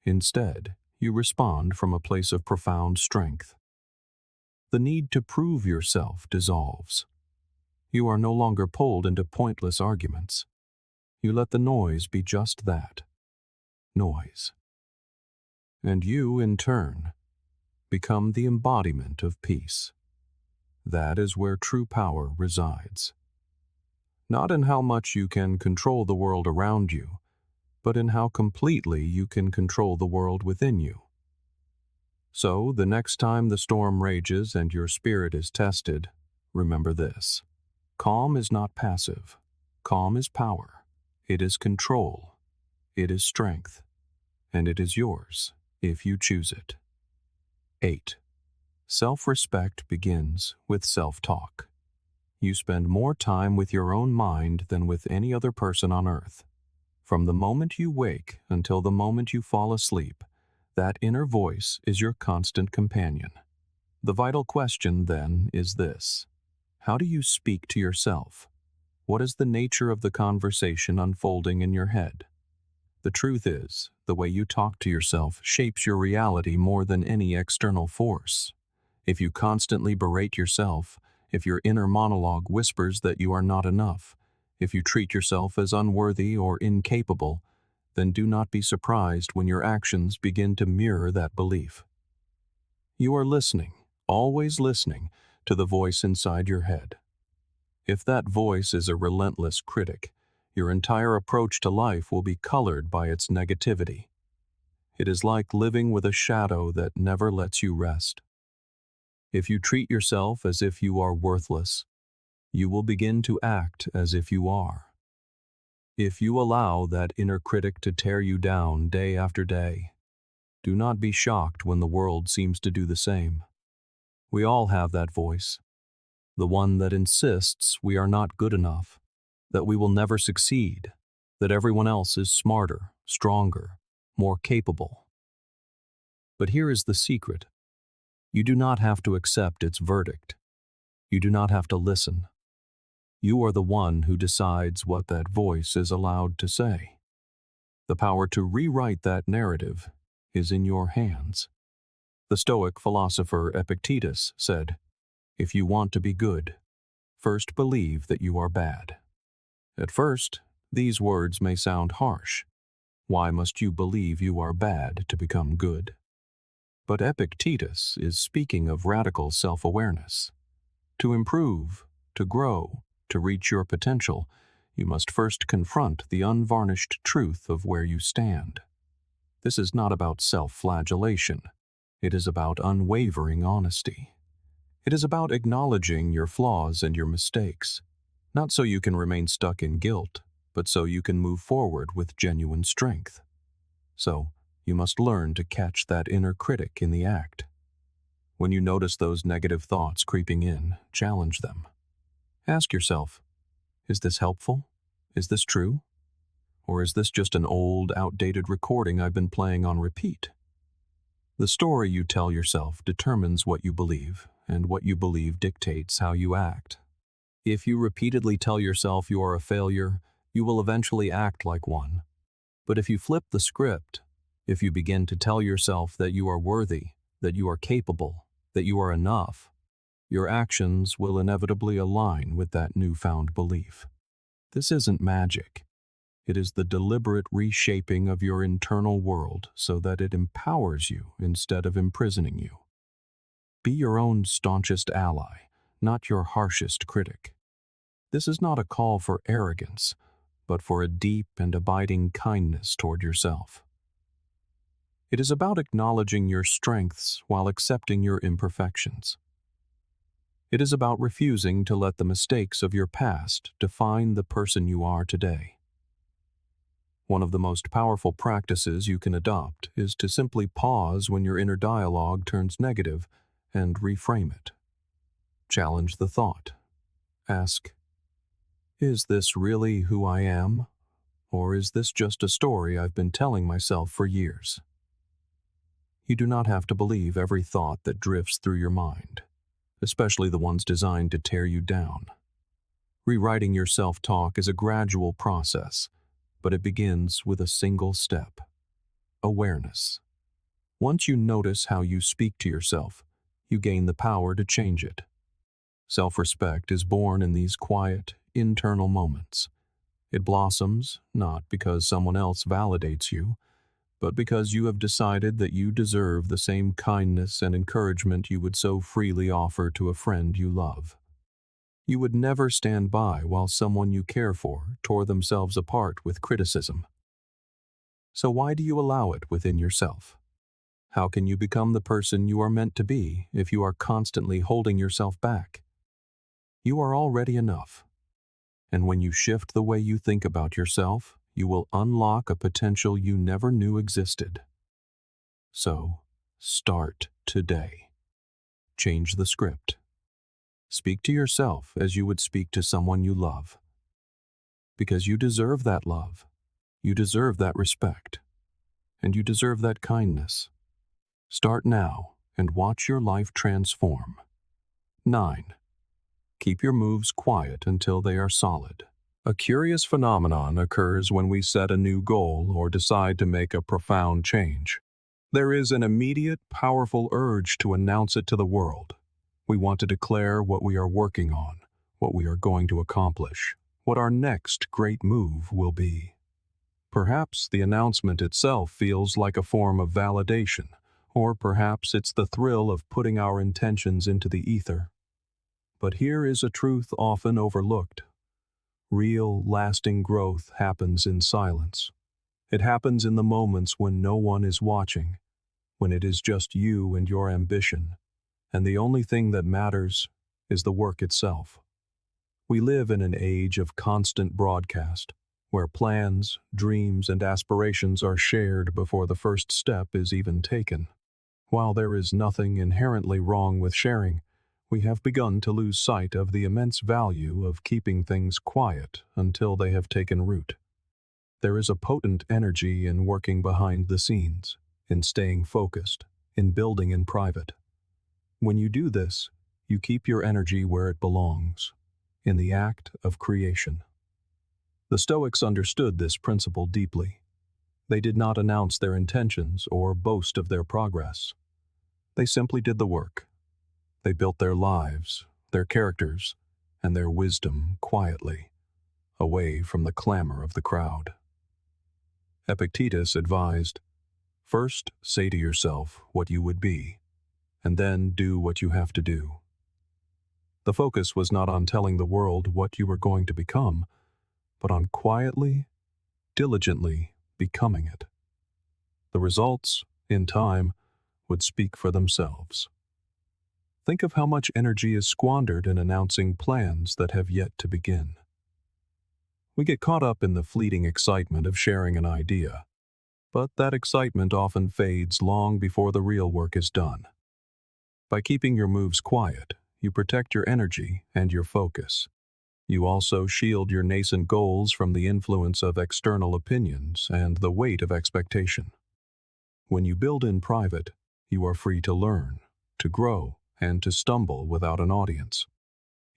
Instead, you respond from a place of profound strength. The need to prove yourself dissolves. You are no longer pulled into pointless arguments. You let the noise be just that, noise. And you, in turn, become the embodiment of peace. That is where true power resides. Not in how much you can control the world around you, but in how completely you can control the world within you. So, the next time the storm rages and your spirit is tested, remember this. Calm is not passive. Calm is power. It is control. It is strength. And it is yours, if you choose it. 8. Self-respect begins with self-talk. You spend more time with your own mind than with any other person on earth. From the moment you wake until the moment you fall asleep, that inner voice is your constant companion. The vital question, then, is this. How do you speak to yourself? What is the nature of the conversation unfolding in your head? The truth is, the way you talk to yourself shapes your reality more than any external force. If you constantly berate yourself, if your inner monologue whispers that you are not enough, if you treat yourself as unworthy or incapable, then do not be surprised when your actions begin to mirror that belief. You are listening, always listening, to the voice inside your head. If that voice is a relentless critic, your entire approach to life will be colored by its negativity. It is like living with a shadow that never lets you rest. If you treat yourself as if you are worthless, you will begin to act as if you are. If you allow that inner critic to tear you down day after day, do not be shocked when the world seems to do the same. We all have that voice, the one that insists we are not good enough, that we will never succeed, that everyone else is smarter, stronger, more capable. But here is the secret. You do not have to accept its verdict. You do not have to listen. You are the one who decides what that voice is allowed to say. The power to rewrite that narrative is in your hands. The Stoic philosopher Epictetus said, "If you want to be good, first believe that you are bad." At first, these words may sound harsh. Why must you believe you are bad to become good? But Epictetus is speaking of radical self-awareness. To improve, to grow, to reach your potential, you must first confront the unvarnished truth of where you stand. This is not about self-flagellation. It is about unwavering honesty. It is about acknowledging your flaws and your mistakes, not so you can remain stuck in guilt, but so you can move forward with genuine strength. So, you must learn to catch that inner critic in the act. When you notice those negative thoughts creeping in, challenge them. Ask yourself, is this helpful? Is this true? Or is this just an old, outdated recording I've been playing on repeat? The story you tell yourself determines what you believe, and what you believe dictates how you act. If you repeatedly tell yourself you are a failure, you will eventually act like one. But if you flip the script, if you begin to tell yourself that you are worthy, that you are capable, that you are enough, your actions will inevitably align with that newfound belief. This isn't magic. It is the deliberate reshaping of your internal world so that it empowers you instead of imprisoning you. Be your own staunchest ally, not your harshest critic. This is not a call for arrogance, but for a deep and abiding kindness toward yourself. It is about acknowledging your strengths while accepting your imperfections. It is about refusing to let the mistakes of your past define the person you are today. One of the most powerful practices you can adopt is to simply pause when your inner dialogue turns negative and reframe it. Challenge the thought. Ask, is this really who I am? Or is this just a story I've been telling myself for years? You do not have to believe every thought that drifts through your mind, especially the ones designed to tear you down. Rewriting your self-talk is a gradual process, but it begins with a single step: awareness. Once you notice how you speak to yourself, you gain the power to change it. Self-respect is born in these quiet, internal moments. It blossoms not because someone else validates you, but because you have decided that you deserve the same kindness and encouragement you would so freely offer to a friend you love. You would never stand by while someone you care for tore themselves apart with criticism. So why do you allow it within yourself? How can you become the person you are meant to be if you are constantly holding yourself back? You are already enough. And when you shift the way you think about yourself, you will unlock a potential you never knew existed. So, start today. Change the script. Speak to yourself as you would speak to someone you love. Because you deserve that love. You deserve that respect. And you deserve that kindness. Start now and watch your life transform. 9. Keep your moves quiet until they are solid. A curious phenomenon occurs when we set a new goal or decide to make a profound change. There is an immediate, powerful urge to announce it to the world. We want to declare what we are working on, what we are going to accomplish, what our next great move will be. Perhaps the announcement itself feels like a form of validation, or perhaps it's the thrill of putting our intentions into the ether. But here is a truth often overlooked. Real, lasting growth happens in silence. It happens in the moments when no one is watching, when it is just you and your ambition, and the only thing that matters is the work itself. We live in an age of constant broadcast, where plans, dreams, and aspirations are shared before the first step is even taken. While there is nothing inherently wrong with sharing, we have begun to lose sight of the immense value of keeping things quiet until they have taken root. There is a potent energy in working behind the scenes, in staying focused, in building in private. When you do this, you keep your energy where it belongs, in the act of creation. The Stoics understood this principle deeply. They did not announce their intentions or boast of their progress. They simply did the work. They built their lives, their characters, and their wisdom quietly, away from the clamor of the crowd. Epictetus advised, "First say to yourself what you would be, and then do what you have to do." The focus was not on telling the world what you were going to become, but on quietly, diligently becoming it. The results, in time, would speak for themselves. Think of how much energy is squandered in announcing plans that have yet to begin. We get caught up in the fleeting excitement of sharing an idea, but that excitement often fades long before the real work is done. By keeping your moves quiet, you protect your energy and your focus. You also shield your nascent goals from the influence of external opinions and the weight of expectation. When you build in private, you are free to learn, to grow, and to stumble without an audience.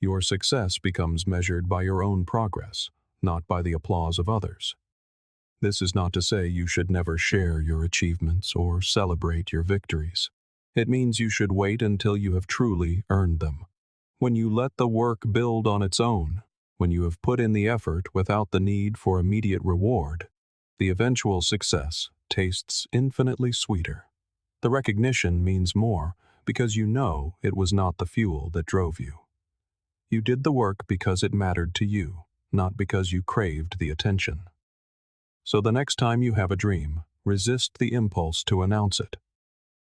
Your success becomes measured by your own progress, not by the applause of others. This is not to say you should never share your achievements or celebrate your victories. It means you should wait until you have truly earned them. When you let the work build on its own, when you have put in the effort without the need for immediate reward, the eventual success tastes infinitely sweeter. The recognition means more because you know it was not the fuel that drove you. You did the work because it mattered to you, not because you craved the attention. So the next time you have a dream, resist the impulse to announce it.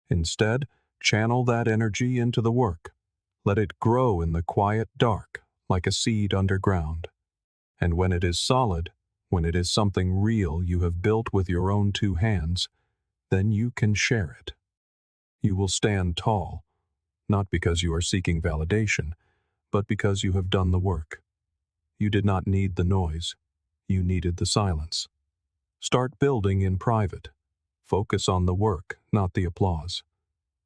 Instead, channel that energy into the work. Let it grow in the quiet dark, like a seed underground. And when it is solid, when it is something real you have built with your own two hands, then you can share it. You will stand tall, not because you are seeking validation, but because you have done the work. You did not need the noise. You needed the silence. Start building in private. Focus on the work, not the applause.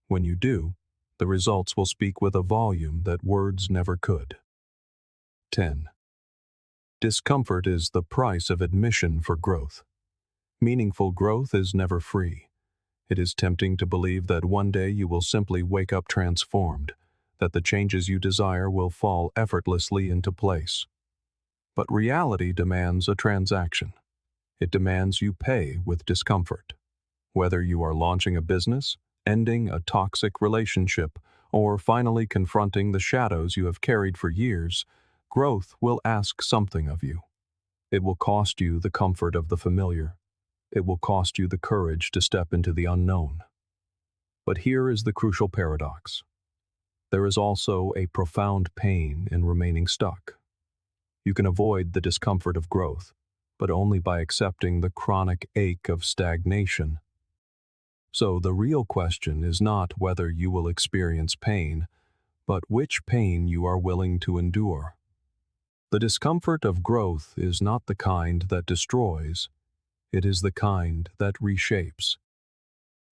When you do, the results will speak with a volume that words never could. 10. Discomfort is the price of admission for growth. Meaningful growth is never free. It is tempting to believe that one day you will simply wake up transformed, that the changes you desire will fall effortlessly into place. But reality demands a transaction. It demands you pay with discomfort. Whether you are launching a business, ending a toxic relationship, or finally confronting the shadows you have carried for years, growth will ask something of you. It will cost you the comfort of the familiar. It will cost you the courage to step into the unknown. But here is the crucial paradox. There is also a profound pain in remaining stuck. You can avoid the discomfort of growth, but only by accepting the chronic ache of stagnation. So the real question is not whether you will experience pain, but which pain you are willing to endure. The discomfort of growth is not the kind that destroys, it is the kind that reshapes.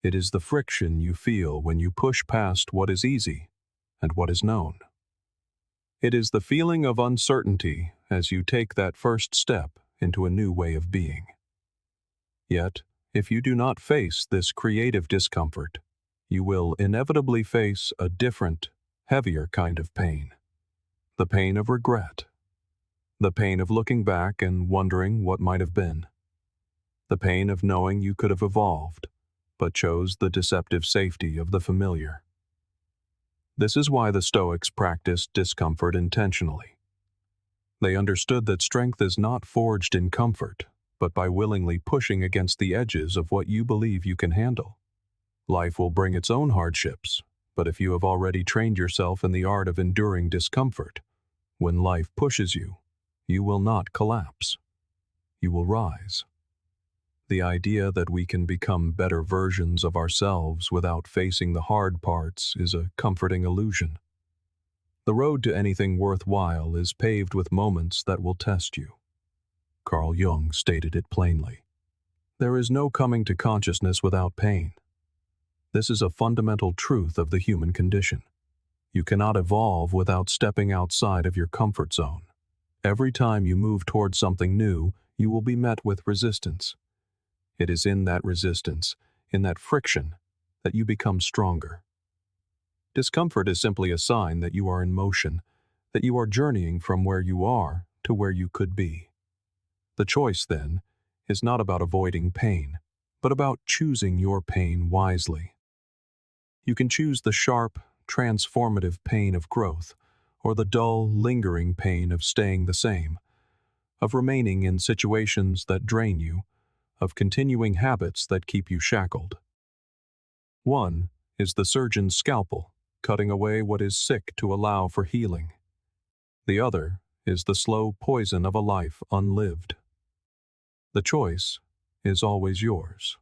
It is the friction you feel when you push past what is easy and what is known. It is the feeling of uncertainty as you take that first step into a new way of being. Yet, if you do not face this creative discomfort, you will inevitably face a different, heavier kind of pain. The pain of regret. The pain of looking back and wondering what might have been. The pain of knowing you could have evolved, but chose the deceptive safety of the familiar. This is why the Stoics practiced discomfort intentionally. They understood that strength is not forged in comfort, but by willingly pushing against the edges of what you believe you can handle. Life will bring its own hardships, but if you have already trained yourself in the art of enduring discomfort, when life pushes you, you will not collapse. You will rise. The idea that we can become better versions of ourselves without facing the hard parts is a comforting illusion. The road to anything worthwhile is paved with moments that will test you. Carl Jung stated it plainly. There is no coming to consciousness without pain. This is a fundamental truth of the human condition. You cannot evolve without stepping outside of your comfort zone. Every time you move towards something new, you will be met with resistance. It is in that resistance, in that friction, that you become stronger. Discomfort is simply a sign that you are in motion, that you are journeying from where you are to where you could be. The choice, then, is not about avoiding pain, but about choosing your pain wisely. You can choose the sharp, transformative pain of growth, or the dull, lingering pain of staying the same, of remaining in situations that drain you, of continuing habits that keep you shackled. One is the surgeon's scalpel, cutting away what is sick to allow for healing. The other is the slow poison of a life unlived. The choice is always yours.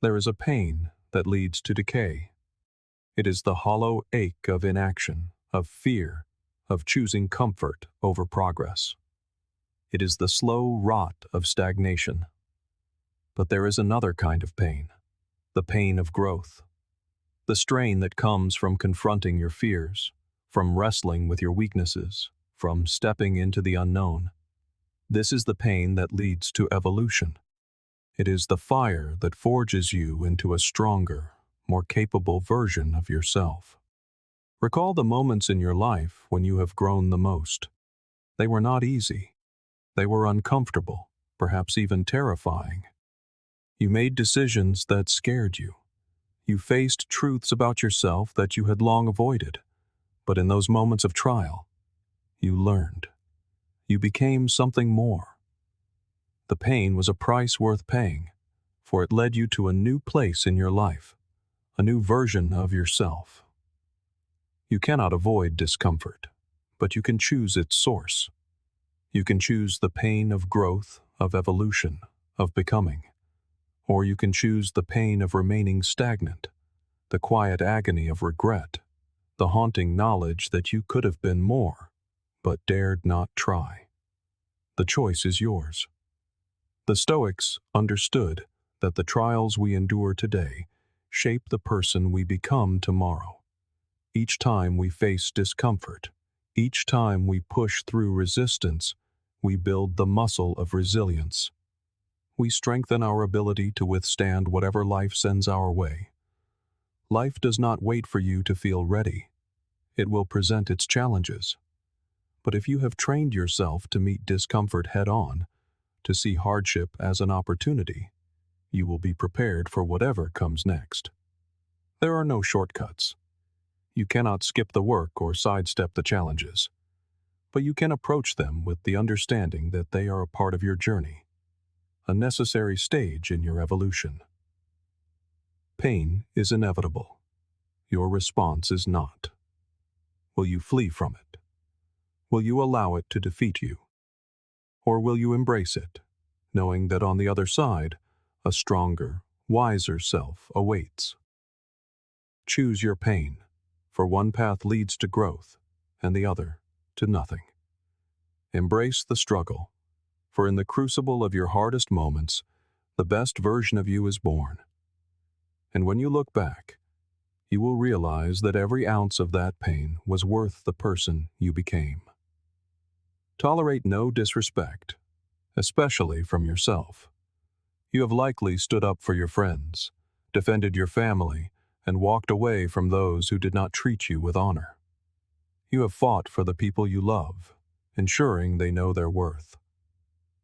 There is a pain that leads to decay. It is the hollow ache of inaction, of fear, of choosing comfort over progress. It is the slow rot of stagnation. But there is another kind of pain, the pain of growth. The strain that comes from confronting your fears, from wrestling with your weaknesses, from stepping into the unknown. This is the pain that leads to evolution. It is the fire that forges you into a stronger, more capable version of yourself. Recall the moments in your life when you have grown the most. They were not easy. They were uncomfortable, perhaps even terrifying. You made decisions that scared you. You faced truths about yourself that you had long avoided. But in those moments of trial, you learned. You became something more. The pain was a price worth paying, for it led you to a new place in your life, a new version of yourself. You cannot avoid discomfort, but you can choose its source. You can choose the pain of growth, of evolution, of becoming. Or you can choose the pain of remaining stagnant, the quiet agony of regret, the haunting knowledge that you could have been more, but dared not try. The choice is yours. The Stoics understood that the trials we endure today shape the person we become tomorrow. Each time we face discomfort, each time we push through resistance, we build the muscle of resilience. We strengthen our ability to withstand whatever life sends our way. Life does not wait for you to feel ready. It will present its challenges. But if you have trained yourself to meet discomfort head-on, to see hardship as an opportunity, you will be prepared for whatever comes next. There are no shortcuts. You cannot skip the work or sidestep the challenges, but you can approach them with the understanding that they are a part of your journey, a necessary stage in your evolution. Pain is inevitable. Your response is not. Will you flee from it? Will you allow it to defeat you? Or will you embrace it, knowing that on the other side, a stronger, wiser self awaits? Choose your pain, for one path leads to growth, and the other to nothing. Embrace the struggle, for in the crucible of your hardest moments, the best version of you is born. And when you look back, you will realize that every ounce of that pain was worth the person you became. Tolerate no disrespect, especially from yourself. You have likely stood up for your friends, defended your family, and walked away from those who did not treat you with honor. You have fought for the people you love, ensuring they know their worth.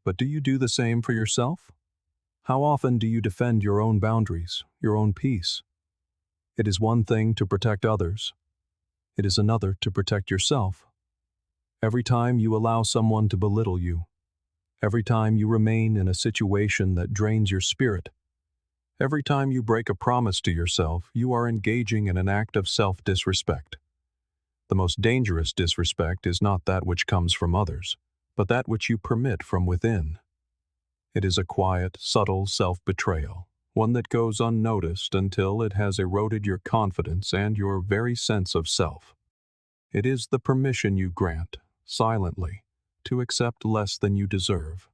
But do you do the same for yourself? How often do you defend your own boundaries, your own peace? It is one thing to protect others. It is another to protect yourself. Every time you allow someone to belittle you, every time you remain in a situation that drains your spirit, every time you break a promise to yourself, you are engaging in an act of self-disrespect. The most dangerous disrespect is not that which comes from others, but that which you permit from within. It is a quiet, subtle self-betrayal, one that goes unnoticed until it has eroded your confidence and your very sense of self. It is the permission you grant, silently, to accept less than you deserve.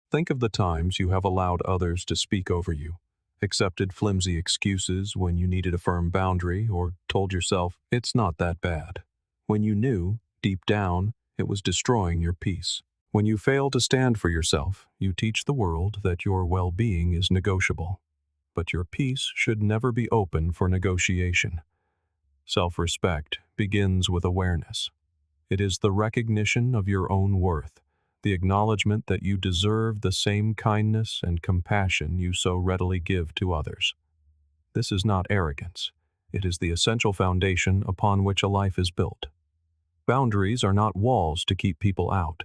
Think of the times you have allowed others to speak over you, accepted flimsy excuses when you needed a firm boundary, or told yourself, "It's not that bad," when you knew, deep down, it was destroying your peace. When you fail to stand for yourself, you teach the world that your well-being is negotiable. But your peace should never be open for negotiation. Self-respect begins with awareness. It is the recognition of your own worth, the acknowledgement that you deserve the same kindness and compassion you so readily give to others. This is not arrogance. It is the essential foundation upon which a life is built. Boundaries are not walls to keep people out.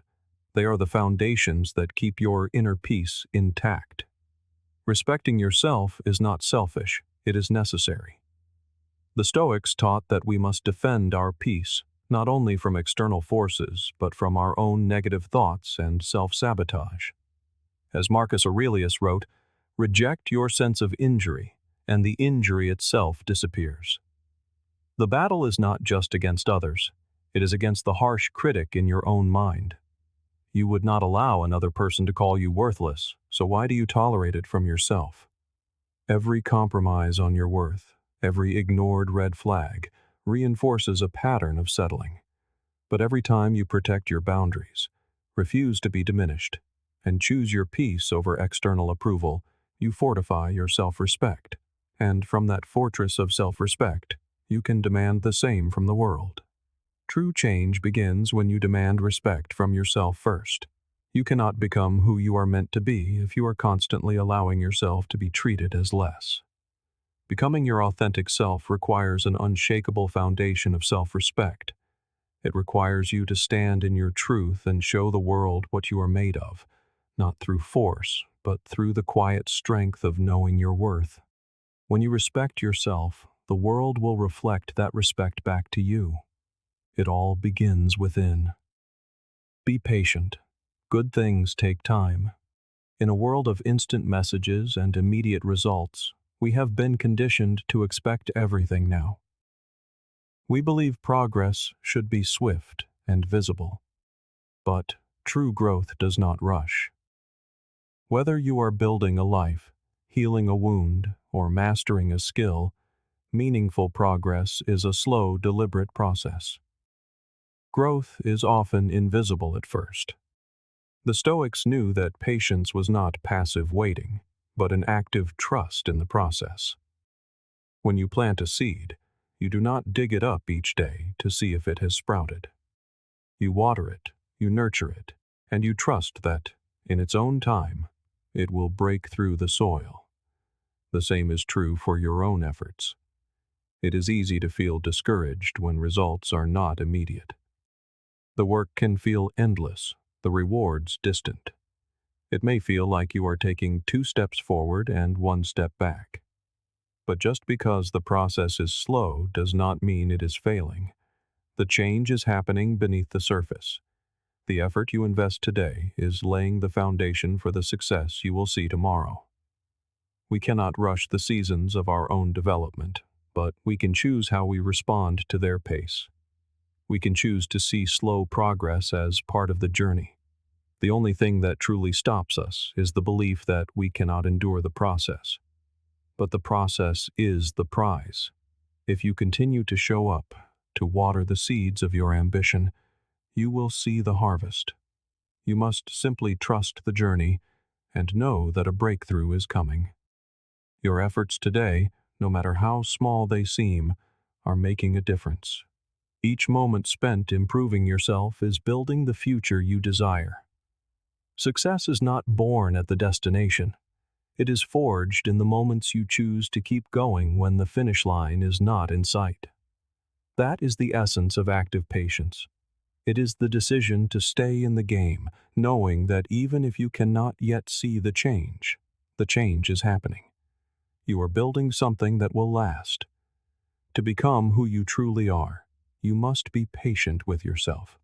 They are the foundations that keep your inner peace intact. Respecting yourself is not selfish, it is necessary. The Stoics taught that we must defend our peace, not only from external forces, but from our own negative thoughts and self-sabotage. As Marcus Aurelius wrote, "Reject your sense of injury, and the injury itself disappears." The battle is not just against others, it is against the harsh critic in your own mind. You would not allow another person to call you worthless, so why do you tolerate it from yourself? Every compromise on your worth, every ignored red flag, reinforces a pattern of settling. But every time you protect your boundaries, refuse to be diminished, and choose your peace over external approval, you fortify your self-respect. And from that fortress of self-respect, you can demand the same from the world. True change begins when you demand respect from yourself first. You cannot become who you are meant to be if you are constantly allowing yourself to be treated as less. Becoming your authentic self requires an unshakable foundation of self-respect. It requires you to stand in your truth and show the world what you are made of, not through force, but through the quiet strength of knowing your worth. When you respect yourself, the world will reflect that respect back to you. It all begins within. Be patient. Good things take time. In a world of instant messages and immediate results, we have been conditioned to expect everything now. We believe progress should be swift and visible. But true growth does not rush. Whether you are building a life, healing a wound, or mastering a skill, meaningful progress is a slow, deliberate process. Growth is often invisible at first. The Stoics knew that patience was not passive waiting, but an active trust in the process. When you plant a seed, you do not dig it up each day to see if it has sprouted. You water it, you nurture it, and you trust that, in its own time, it will break through the soil. The same is true for your own efforts. It is easy to feel discouraged when results are not immediate. The work can feel endless, the rewards distant. It may feel like you are taking 2 steps forward and 1 step back. But just because the process is slow does not mean it is failing. The change is happening beneath the surface. The effort you invest today is laying the foundation for the success you will see tomorrow. We cannot rush the seasons of our own development, but we can choose how we respond to their pace. We can choose to see slow progress as part of the journey. The only thing that truly stops us is the belief that we cannot endure the process. But the process is the prize. If you continue to show up, to water the seeds of your ambition, you will see the harvest. You must simply trust the journey and know that a breakthrough is coming. Your efforts today, no matter how small they seem, are making a difference. Each moment spent improving yourself is building the future you desire. Success is not born at the destination. It is forged in the moments you choose to keep going when the finish line is not in sight. That is the essence of active patience. It is the decision to stay in the game, knowing that even if you cannot yet see the change is happening. You are building something that will last. To become who you truly are, you must be patient with yourself.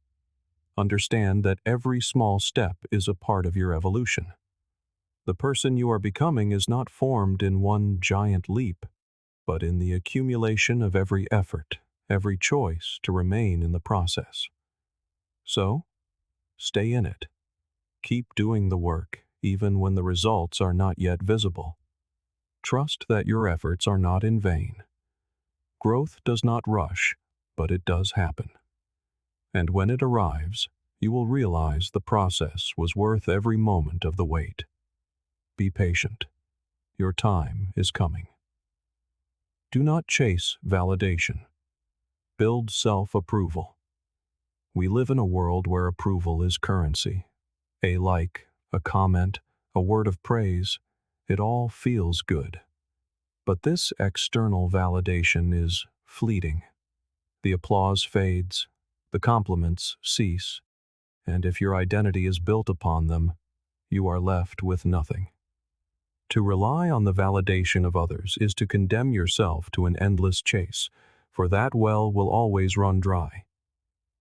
Understand that every small step is a part of your evolution. The person you are becoming is not formed in one giant leap, but in the accumulation of every effort, every choice to remain in the process. So, stay in it. Keep doing the work, even when the results are not yet visible. Trust that your efforts are not in vain. Growth does not rush, but it does happen. And when it arrives, you will realize the process was worth every moment of the wait. Be patient. Your time is coming. Do not chase validation. Build self-approval. We live in a world where approval is currency. A like, a comment, a word of praise, it all feels good. But this external validation is fleeting. The applause fades, the compliments cease, and if your identity is built upon them, you are left with nothing. To rely on the validation of others is to condemn yourself to an endless chase, for that well will always run dry.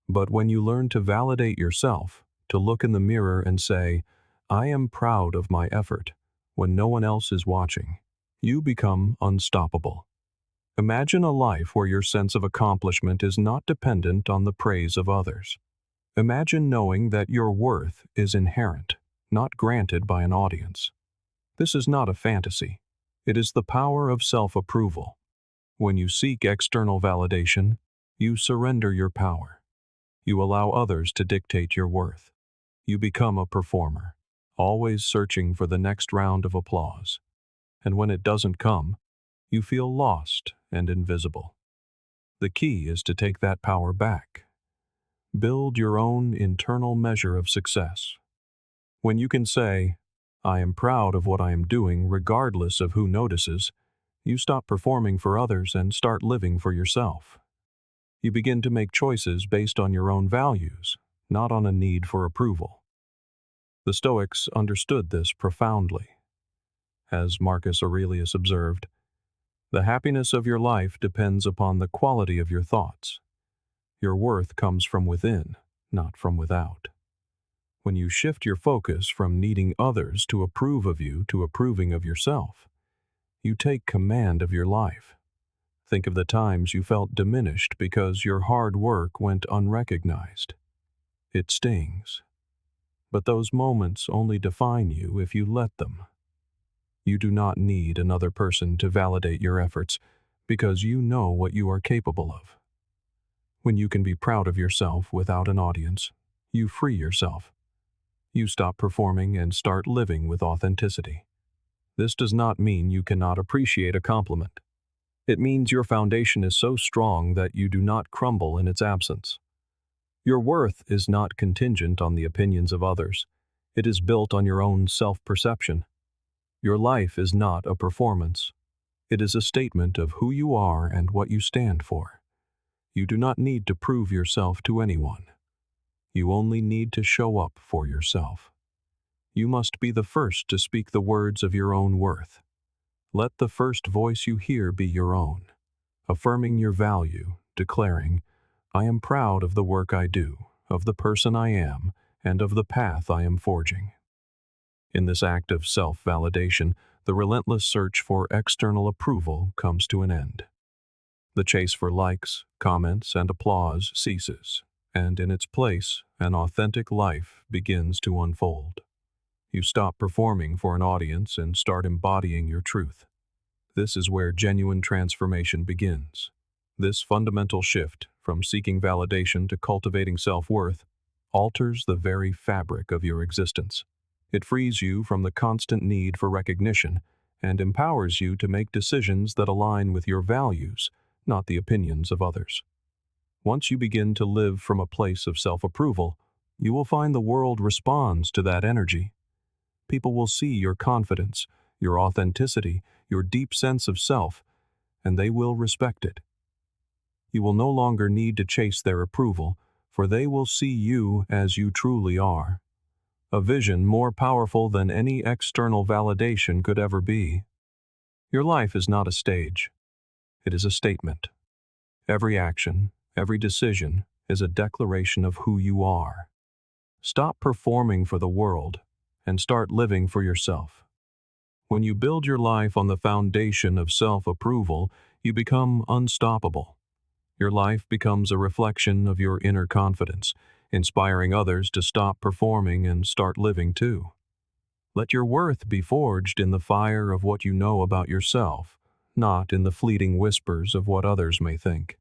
But when you learn to validate yourself, to look in the mirror and say, "I am proud of my effort," when no one else is watching, you become unstoppable. Imagine a life where your sense of accomplishment is not dependent on the praise of others. Imagine knowing that your worth is inherent, not granted by an audience. This is not a fantasy. It is the power of self-approval. When you seek external validation, you surrender your power. You allow others to dictate your worth. You become a performer, always searching for the next round of applause. And when it doesn't come, you feel lost and invisible. The key is to take that power back. Build your own internal measure of success. When you can say, "I am proud of what I am doing regardless of who notices," you stop performing for others and start living for yourself. You begin to make choices based on your own values, not on a need for approval. The Stoics understood this profoundly. As Marcus Aurelius observed, "The happiness of your life depends upon the quality of your thoughts. Your worth comes from within, not from without." When you shift your focus from needing others to approve of you to approving of yourself, you take command of your life. Think of the times you felt diminished because your hard work went unrecognized. It stings. But those moments only define you if you let them. You do not need another person to validate your efforts because you know what you are capable of. When you can be proud of yourself without an audience, you free yourself. You stop performing and start living with authenticity. This does not mean you cannot appreciate a compliment. It means your foundation is so strong that you do not crumble in its absence. Your worth is not contingent on the opinions of others. It is built on your own self-perception. Your life is not a performance. It is a statement of who you are and what you stand for. You do not need to prove yourself to anyone. You only need to show up for yourself. You must be the first to speak the words of your own worth. Let the first voice you hear be your own, affirming your value, declaring, "I am proud of the work I do, of the person I am, and of the path I am forging." In this act of self-validation, the relentless search for external approval comes to an end. The chase for likes, comments, and applause ceases, and in its place, an authentic life begins to unfold. You stop performing for an audience and start embodying your truth. This is where genuine transformation begins. This fundamental shift, from seeking validation to cultivating self-worth, alters the very fabric of your existence. It frees you from the constant need for recognition and empowers you to make decisions that align with your values, not the opinions of others. Once you begin to live from a place of self-approval, you will find the world responds to that energy. People will see your confidence, your authenticity, your deep sense of self, and they will respect it. You will no longer need to chase their approval, for they will see you as you truly are. A vision more powerful than any external validation could ever be. Your life is not a stage. It is a statement. Every action, every decision is a declaration of who you are. Stop performing for the world and start living for yourself. When you build your life on the foundation of self-approval, you become unstoppable. Your life becomes a reflection of your inner confidence, inspiring others to stop performing and start living too. Let your worth be forged in the fire of what you know about yourself, not in the fleeting whispers of what others may think.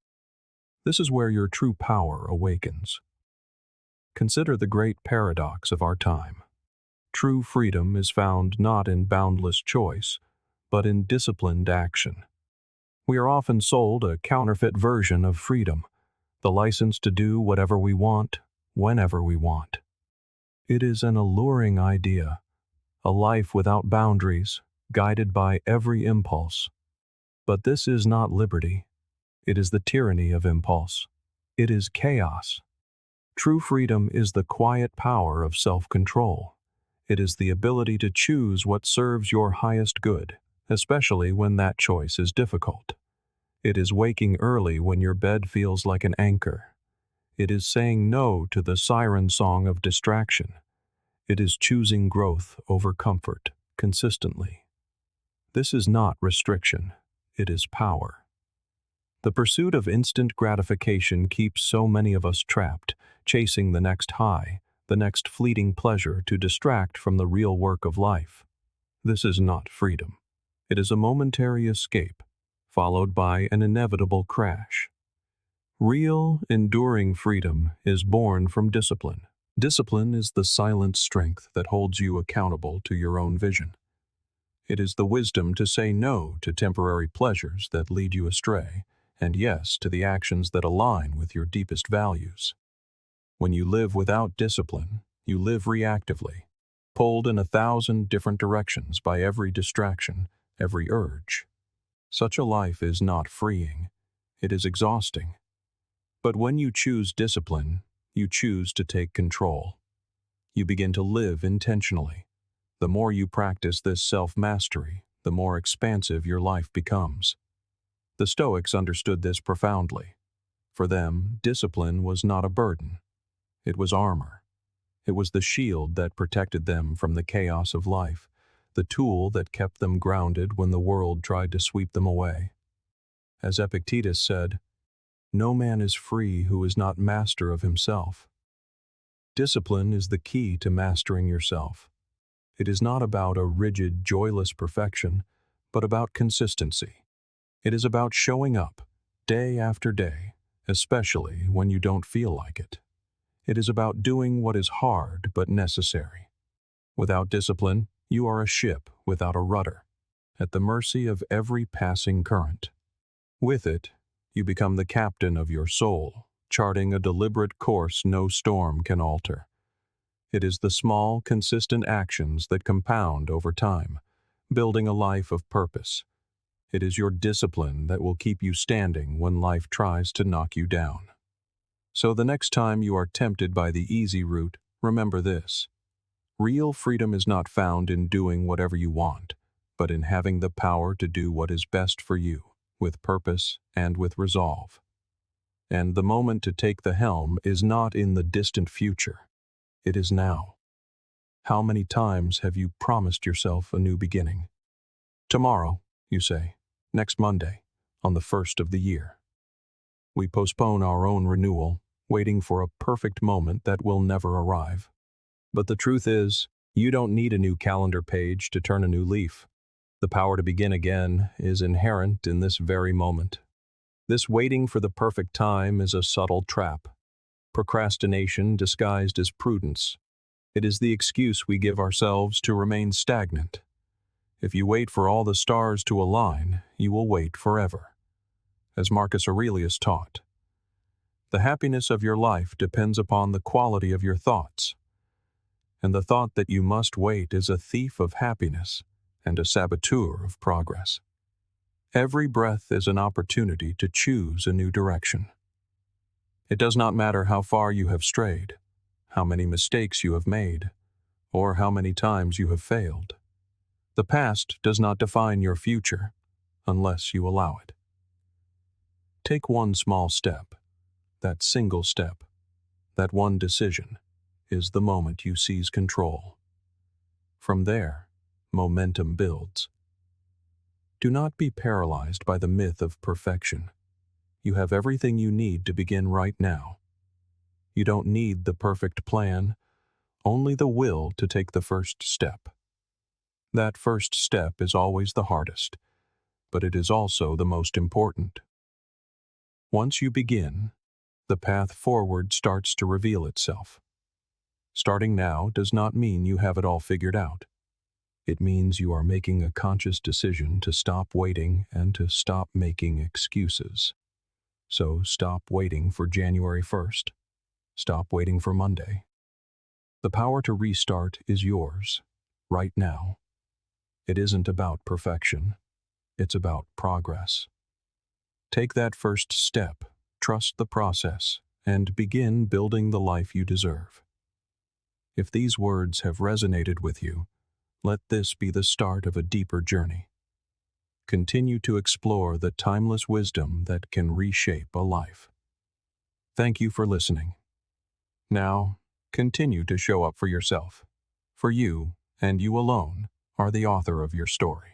This is where your true power awakens. Consider the great paradox of our time. True freedom is found not in boundless choice, but in disciplined action. We are often sold a counterfeit version of freedom, the license to do whatever we want, whenever we want. It is an alluring idea, a life without boundaries, guided by every impulse. But this is not liberty. It is the tyranny of impulse. It is chaos. True freedom is the quiet power of self-control. It is the ability to choose what serves your highest good, especially when that choice is difficult. It is waking early when your bed feels like an anchor. It is saying no to the siren song of distraction. It is choosing growth over comfort consistently. This is not restriction. It is power. The pursuit of instant gratification keeps so many of us trapped, chasing the next high, the next fleeting pleasure to distract from the real work of life. This is not freedom. It is a momentary escape, followed by an inevitable crash. Real, enduring freedom is born from discipline. Discipline is the silent strength that holds you accountable to your own vision. It is the wisdom to say no to temporary pleasures that lead you astray, and yes to the actions that align with your deepest values. When you live without discipline, you live reactively, pulled in 1,000 different directions by every distraction, every urge. Such a life is not freeing. It is exhausting. But when you choose discipline, you choose to take control. You begin to live intentionally. The more you practice this self-mastery, the more expansive your life becomes. The Stoics understood this profoundly. For them, discipline was not a burden. It was armor. It was the shield that protected them from the chaos of life, the tool that kept them grounded when the world tried to sweep them away. As Epictetus said, "No man is free who is not master of himself." Discipline is the key to mastering yourself. It is not about a rigid, joyless perfection, but about consistency. It is about showing up, day after day, especially when you don't feel like it. It is about doing what is hard but necessary. Without discipline, you are a ship without a rudder, at the mercy of every passing current. With it, you become the captain of your soul, charting a deliberate course no storm can alter. It is the small, consistent actions that compound over time, building a life of purpose. It is your discipline that will keep you standing when life tries to knock you down. So the next time you are tempted by the easy route, remember this. Real freedom is not found in doing whatever you want, but in having the power to do what is best for you, with purpose and with resolve. And the moment to take the helm is not in the distant future. It is now. How many times have you promised yourself a new beginning? Tomorrow, you say. Next Monday, on the 1st of the year. We postpone our own renewal, waiting for a perfect moment that will never arrive. But the truth is, you don't need a new calendar page to turn a new leaf. The power to begin again is inherent in this very moment. This waiting for the perfect time is a subtle trap. Procrastination disguised as prudence. It is the excuse we give ourselves to remain stagnant. If you wait for all the stars to align, you will wait forever. As Marcus Aurelius taught, the happiness of your life depends upon the quality of your thoughts. And the thought that you must wait is a thief of happiness and a saboteur of progress. Every breath is an opportunity to choose a new direction. It does not matter how far you have strayed, how many mistakes you have made, or how many times you have failed. The past does not define your future unless you allow it. Take one small step. That single step, that one decision, is the moment you seize control. From there, momentum builds. Do not be paralyzed by the myth of perfection. You have everything you need to begin right now. You don't need the perfect plan, only the will to take the first step. That first step is always the hardest, but it is also the most important. Once you begin, the path forward starts to reveal itself. Starting now does not mean you have it all figured out. It means you are making a conscious decision to stop waiting and to stop making excuses. So stop waiting for January 1st. Stop waiting for Monday. The power to restart is yours, right now. It isn't about perfection. It's about progress. Take that first step, trust the process, and begin building the life you deserve. If these words have resonated with you, let this be the start of a deeper journey. Continue to explore the timeless wisdom that can reshape a life. Thank you for listening. Now, continue to show up for yourself. For you, and you alone, are the author of your story.